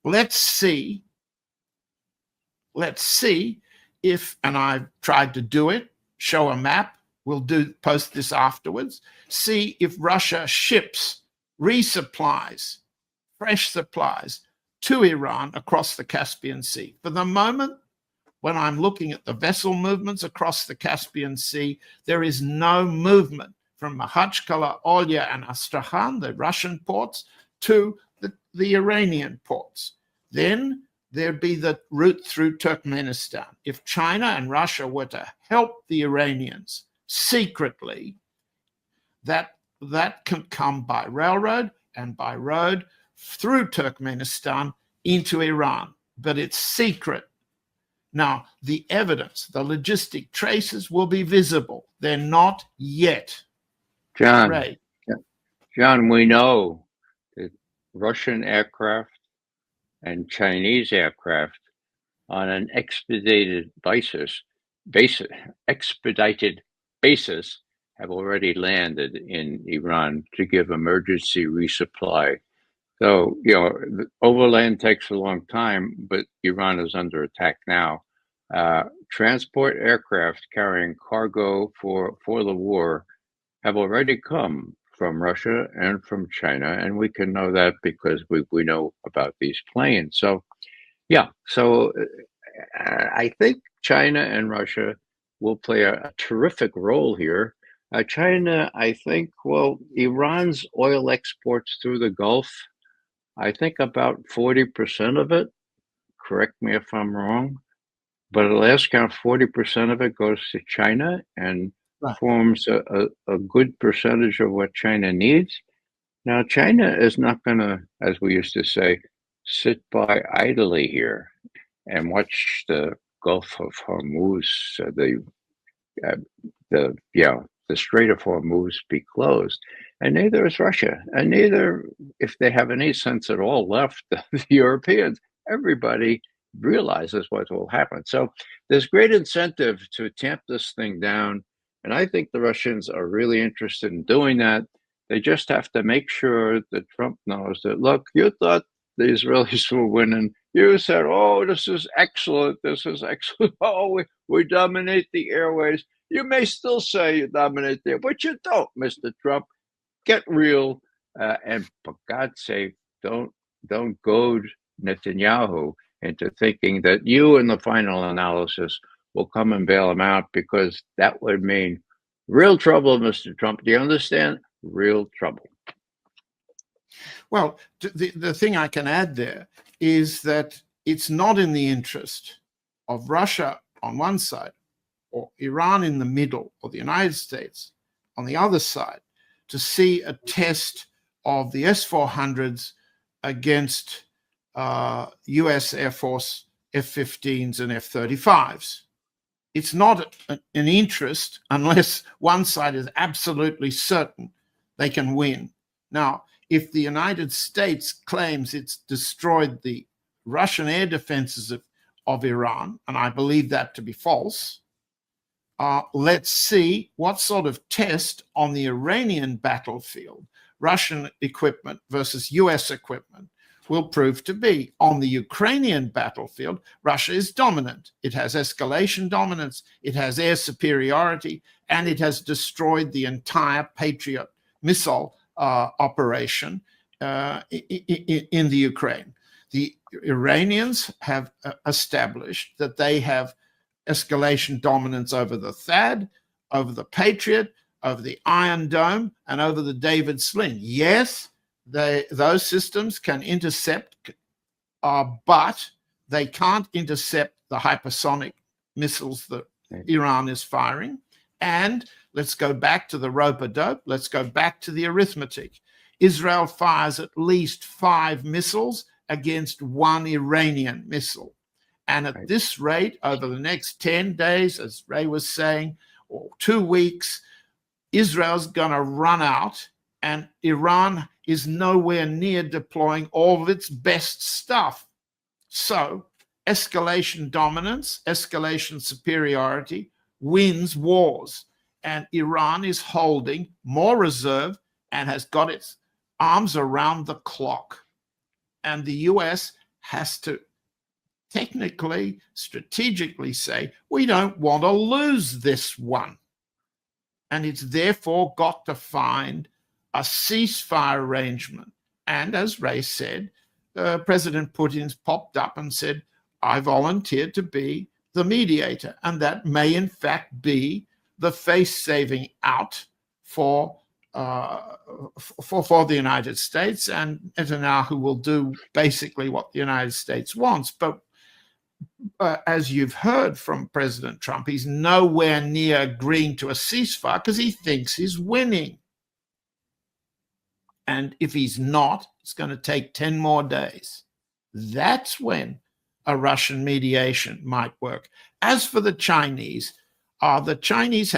let's see if, and I've tried to do it, show a map, we'll post this afterwards, see if Russia ships, resupplies, fresh supplies to Iran across the Caspian Sea. For the moment, when I'm looking at the vessel movements across the Caspian Sea, there is no movement from Makhachkala, Olya, and Astrakhan, the Russian ports, to the Iranian ports. Then there'd be the route through Turkmenistan. If China and Russia were to help the Iranians secretly, that can come by railroad and by road through Turkmenistan into Iran, but it's secret. Now, the evidence, the logistic traces will be visible. They're not yet. John, Ray. John, we know that Russian aircraft and Chinese aircraft on an expedited basis have already landed in Iran to give emergency resupply. So, the overland takes a long time, but Iran is under attack now. Transport aircraft carrying cargo for the war have already come from Russia and from China, and we can know that because we know about these planes. So, I think China and Russia will play a terrific role here. China, I think, Iran's oil exports through the Gulf, I think about 40% of it, correct me if I'm wrong, but at last count, 40% of it goes to China and forms a good percentage of what China needs. Now, China is not going to, as we used to say, sit by idly here and watch the Gulf of Hormuz, the Strait of Hormuz be closed. And neither is Russia. And neither, if they have any sense at all left, the Europeans, everybody realizes what will happen. So there's great incentive to tamp this thing down. And I think the Russians are really interested in doing that. They just have to make sure that Trump knows that, look, you thought the Israelis were winning. You said, oh, this is excellent. This is excellent. Oh, we dominate the airways. You may still say you dominate there, but you don't, Mr. Trump. Get real, and for God's sake, don't goad Netanyahu into thinking that you, in the final analysis, will come and bail him out, because that would mean real trouble, Mr. Trump. Do you understand? Real trouble. Well, the thing I can add there is that it's not in the interest of Russia on one side, or Iran in the middle, or the United States on the other side, to see a test of the S-400s against US Air Force F-15s and F-35s. It's not an interest unless one side is absolutely certain they can win. Now, if the United States claims it's destroyed the Russian air defenses of Iran, and I believe that to be false, let's see what sort of test on the Iranian battlefield Russian equipment versus US equipment will prove to be. On the Ukrainian battlefield, Russia is dominant. It has escalation dominance, it has air superiority, and it has destroyed the entire Patriot missile operation in the Ukraine. The Iranians have established that they have escalation dominance over the THAAD, over the Patriot, over the Iron Dome, and over the David Sling. Yes, those systems can intercept, but they can't intercept the hypersonic missiles that Iran is firing. And let's go back to the rope-a-dope. Let's go back to the arithmetic. Israel fires at least 5 missiles against 1 Iranian missile. And at this rate, over the next 10 days, as Ray was saying, or 2 weeks, Israel's going to run out, and Iran is nowhere near deploying all of its best stuff. So escalation dominance, escalation superiority wins wars. And Iran is holding more reserve and has got its arms around the clock. And the US has to technically, strategically say, we don't want to lose this one. And it's therefore got to find a ceasefire arrangement. And as Ray said, President Putin's popped up and said, I volunteered to be the mediator. And that may in fact be the face saving out for the United States, and Netanyahu will do basically what the United States wants. But as you've heard from President Trump, he's nowhere near agreeing to a ceasefire because he thinks he's winning. And if he's not, it's going to take 10 more days. That's when a Russian mediation might work. As for the Chinese have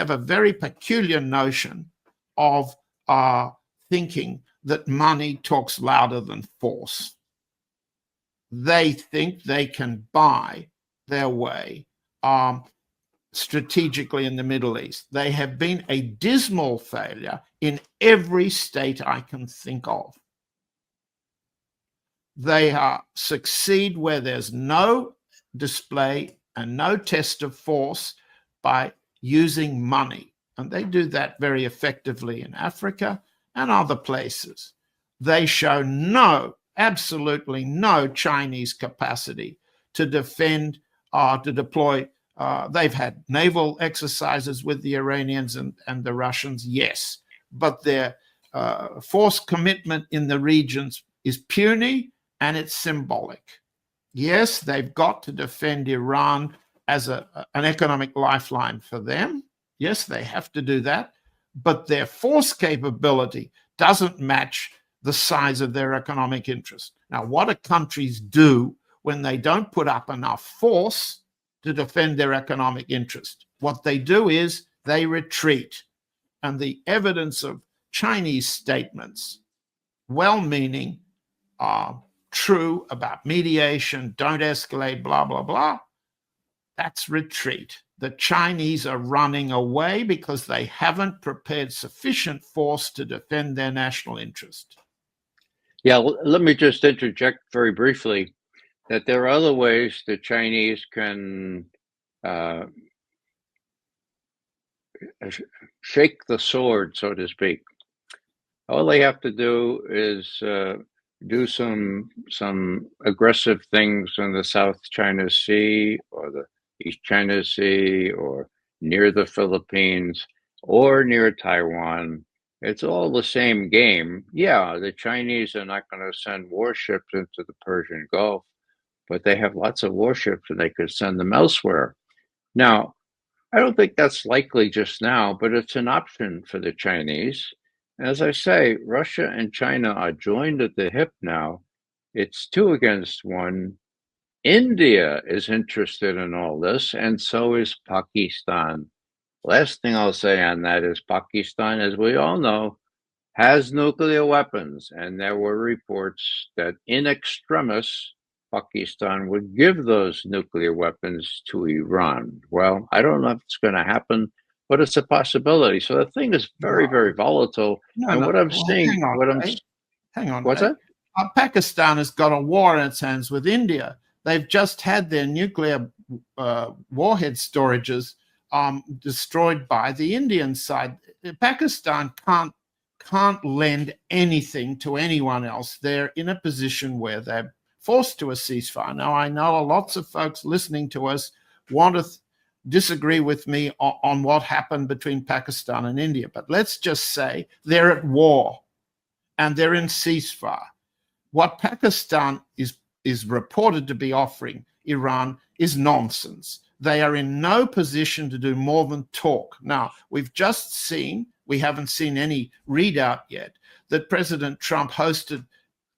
a very peculiar notion of thinking that money talks louder than force. They think they can buy their way strategically in the Middle East. They have been a dismal failure in every state I can think of. They succeed where there's no display and no test of force by using money. And they do that very effectively in Africa and other places. They show absolutely no Chinese capacity to defend, to deploy. They've had naval exercises with the Iranians and the Russians, yes, but their force commitment in the regions is puny and it's symbolic. Yes, they've got to defend Iran as an economic lifeline for them. Yes, they have to do that, but their force capability doesn't match the size of their economic interest. Now, what do countries do when they don't put up enough force to defend their economic interest? What they do is they retreat. And the evidence of Chinese statements, well-meaning, true about mediation, don't escalate, blah, blah, blah, that's retreat. The Chinese are running away because they haven't prepared sufficient force to defend their national interest. Yeah, let me just interject very briefly that there are other ways the Chinese can shake the sword, so to speak. All they have to do is do some aggressive things in the South China Sea or the East China Sea or near the Philippines or near Taiwan. It's all the same game. Yeah, the Chinese are not going to send warships into the Persian Gulf, but they have lots of warships and they could send them elsewhere. Now, I don't think that's likely just now, but it's an option for the Chinese. As I say, Russia and China are joined at the hip now. It's 2 against 1. India is interested in all this, and so is Pakistan. Last thing I'll say on that is Pakistan, as we all know, has nuclear weapons, and there were reports that in extremis, Pakistan would give those nuclear weapons to Iran. Well, I don't know if it's going to happen, but it's a possibility. So the thing is very, very volatile. What I'm seeing, hang on. What's that? Pakistan has got a war in its hands with India. They've just had their nuclear warhead storages destroyed by the Indian side. Pakistan can't lend anything to anyone else. They're in a position where they're forced to a ceasefire. Now, I know lots of folks listening to us want to disagree with me on what happened between Pakistan and India, but let's just say they're at war and they're in ceasefire. What Pakistan is reported to be offering Iran is nonsense. They are in no position to do more than talk. Now, we've just seen, we haven't seen any readout yet, that President Trump hosted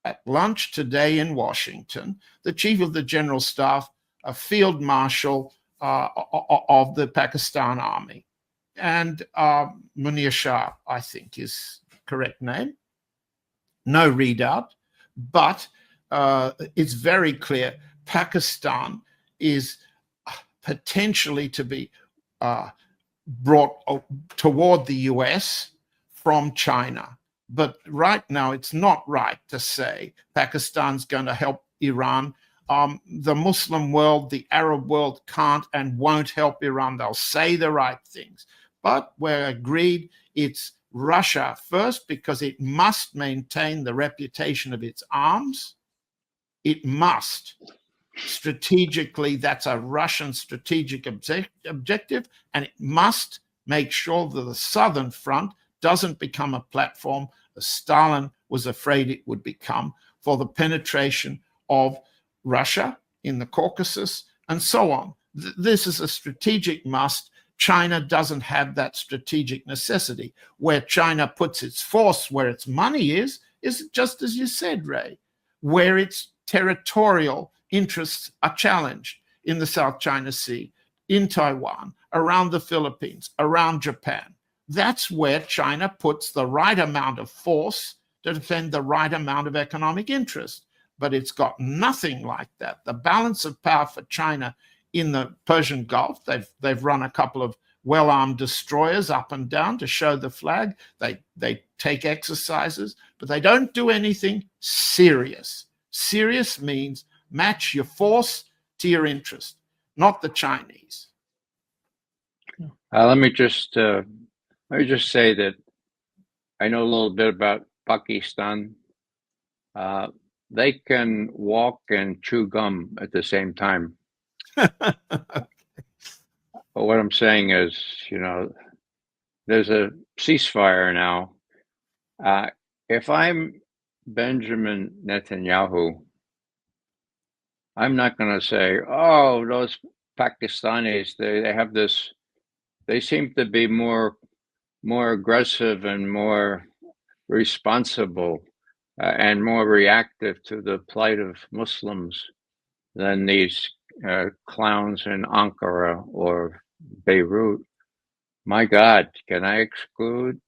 at lunch today in Washington the chief of the general staff, a field marshal of the Pakistan army. and Munir Shah, I think is correct name. No readout, but it's very clear Pakistan is potentially to be brought toward the US from China. But right now, it's not right to say Pakistan's going to help Iran. The Muslim world, the Arab world can't and won't help Iran. They'll say the right things. But we're agreed it's Russia first because it must maintain the reputation of its arms. It must. Strategically, that's a Russian strategic objective, and it must make sure that the Southern Front doesn't become a platform, as Stalin was afraid it would become, for the penetration of Russia in the Caucasus and so on. This is a strategic must. China doesn't have that strategic necessity. Where China puts its force, where its money is just as you said, Ray, where its territorial interests are challenged in the South China Sea, in Taiwan, around the Philippines, around Japan. That's where China puts the right amount of force to defend the right amount of economic interest. But it's got nothing like that. The balance of power for China in the Persian Gulf, they've run a couple of well-armed destroyers up and down to show the flag. They take exercises, but they don't do anything serious. Serious means match your force to your interest, not the Chinese. Let me just say that I know a little bit about Pakistan. They can walk and chew gum at the same time. But what I'm saying is, there's a ceasefire now. If I'm Benjamin Netanyahu, I'm not going to say, oh, those Pakistanis, they have this, they seem to be more aggressive and more responsible and more reactive to the plight of Muslims than these clowns in Ankara or Beirut. My God, can I exclude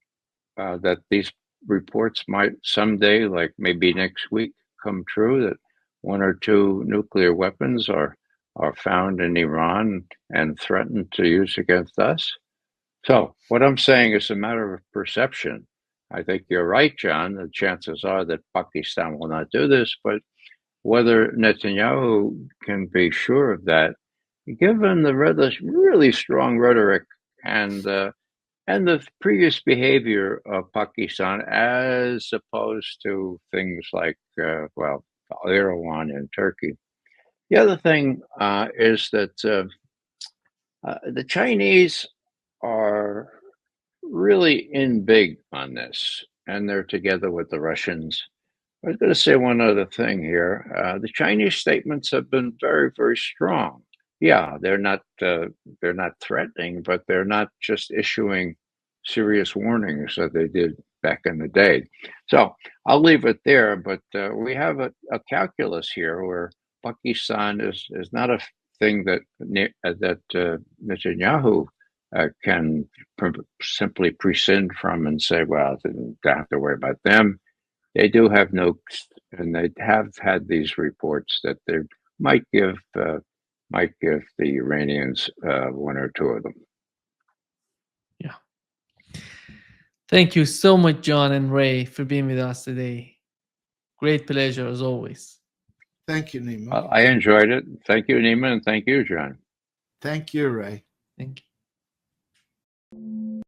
that these reports might someday, like maybe next week, come true, that one or two nuclear weapons are found in Iran and threatened to use against us? So what I'm saying is a matter of perception. I think you're right, John. The chances are that Pakistan will not do this, but whether Netanyahu can be sure of that, given the really strong rhetoric and the previous behavior of Pakistan, as opposed to things like, Iran and Turkey. The other thing is that the Chinese are really in big on this, and they're together with the Russians. I was going to say one other thing here. The Chinese statements have been very, very strong. Yeah, they're not threatening, but they're not just issuing serious warnings that they did back in the day. So I'll leave it there. But we have a calculus here where Pakistan is not a thing that Netanyahu can simply prescind from and say, well, don't have to worry about them. They do have nukes, and they have had these reports that they might give the Iranians one or two of them. Yeah. Thank you so much, John and Ray, for being with us today. Great pleasure as always. Thank you, Nima. I enjoyed it. Thank you, Nima, and thank you, John. Thank you, Ray. Thank you.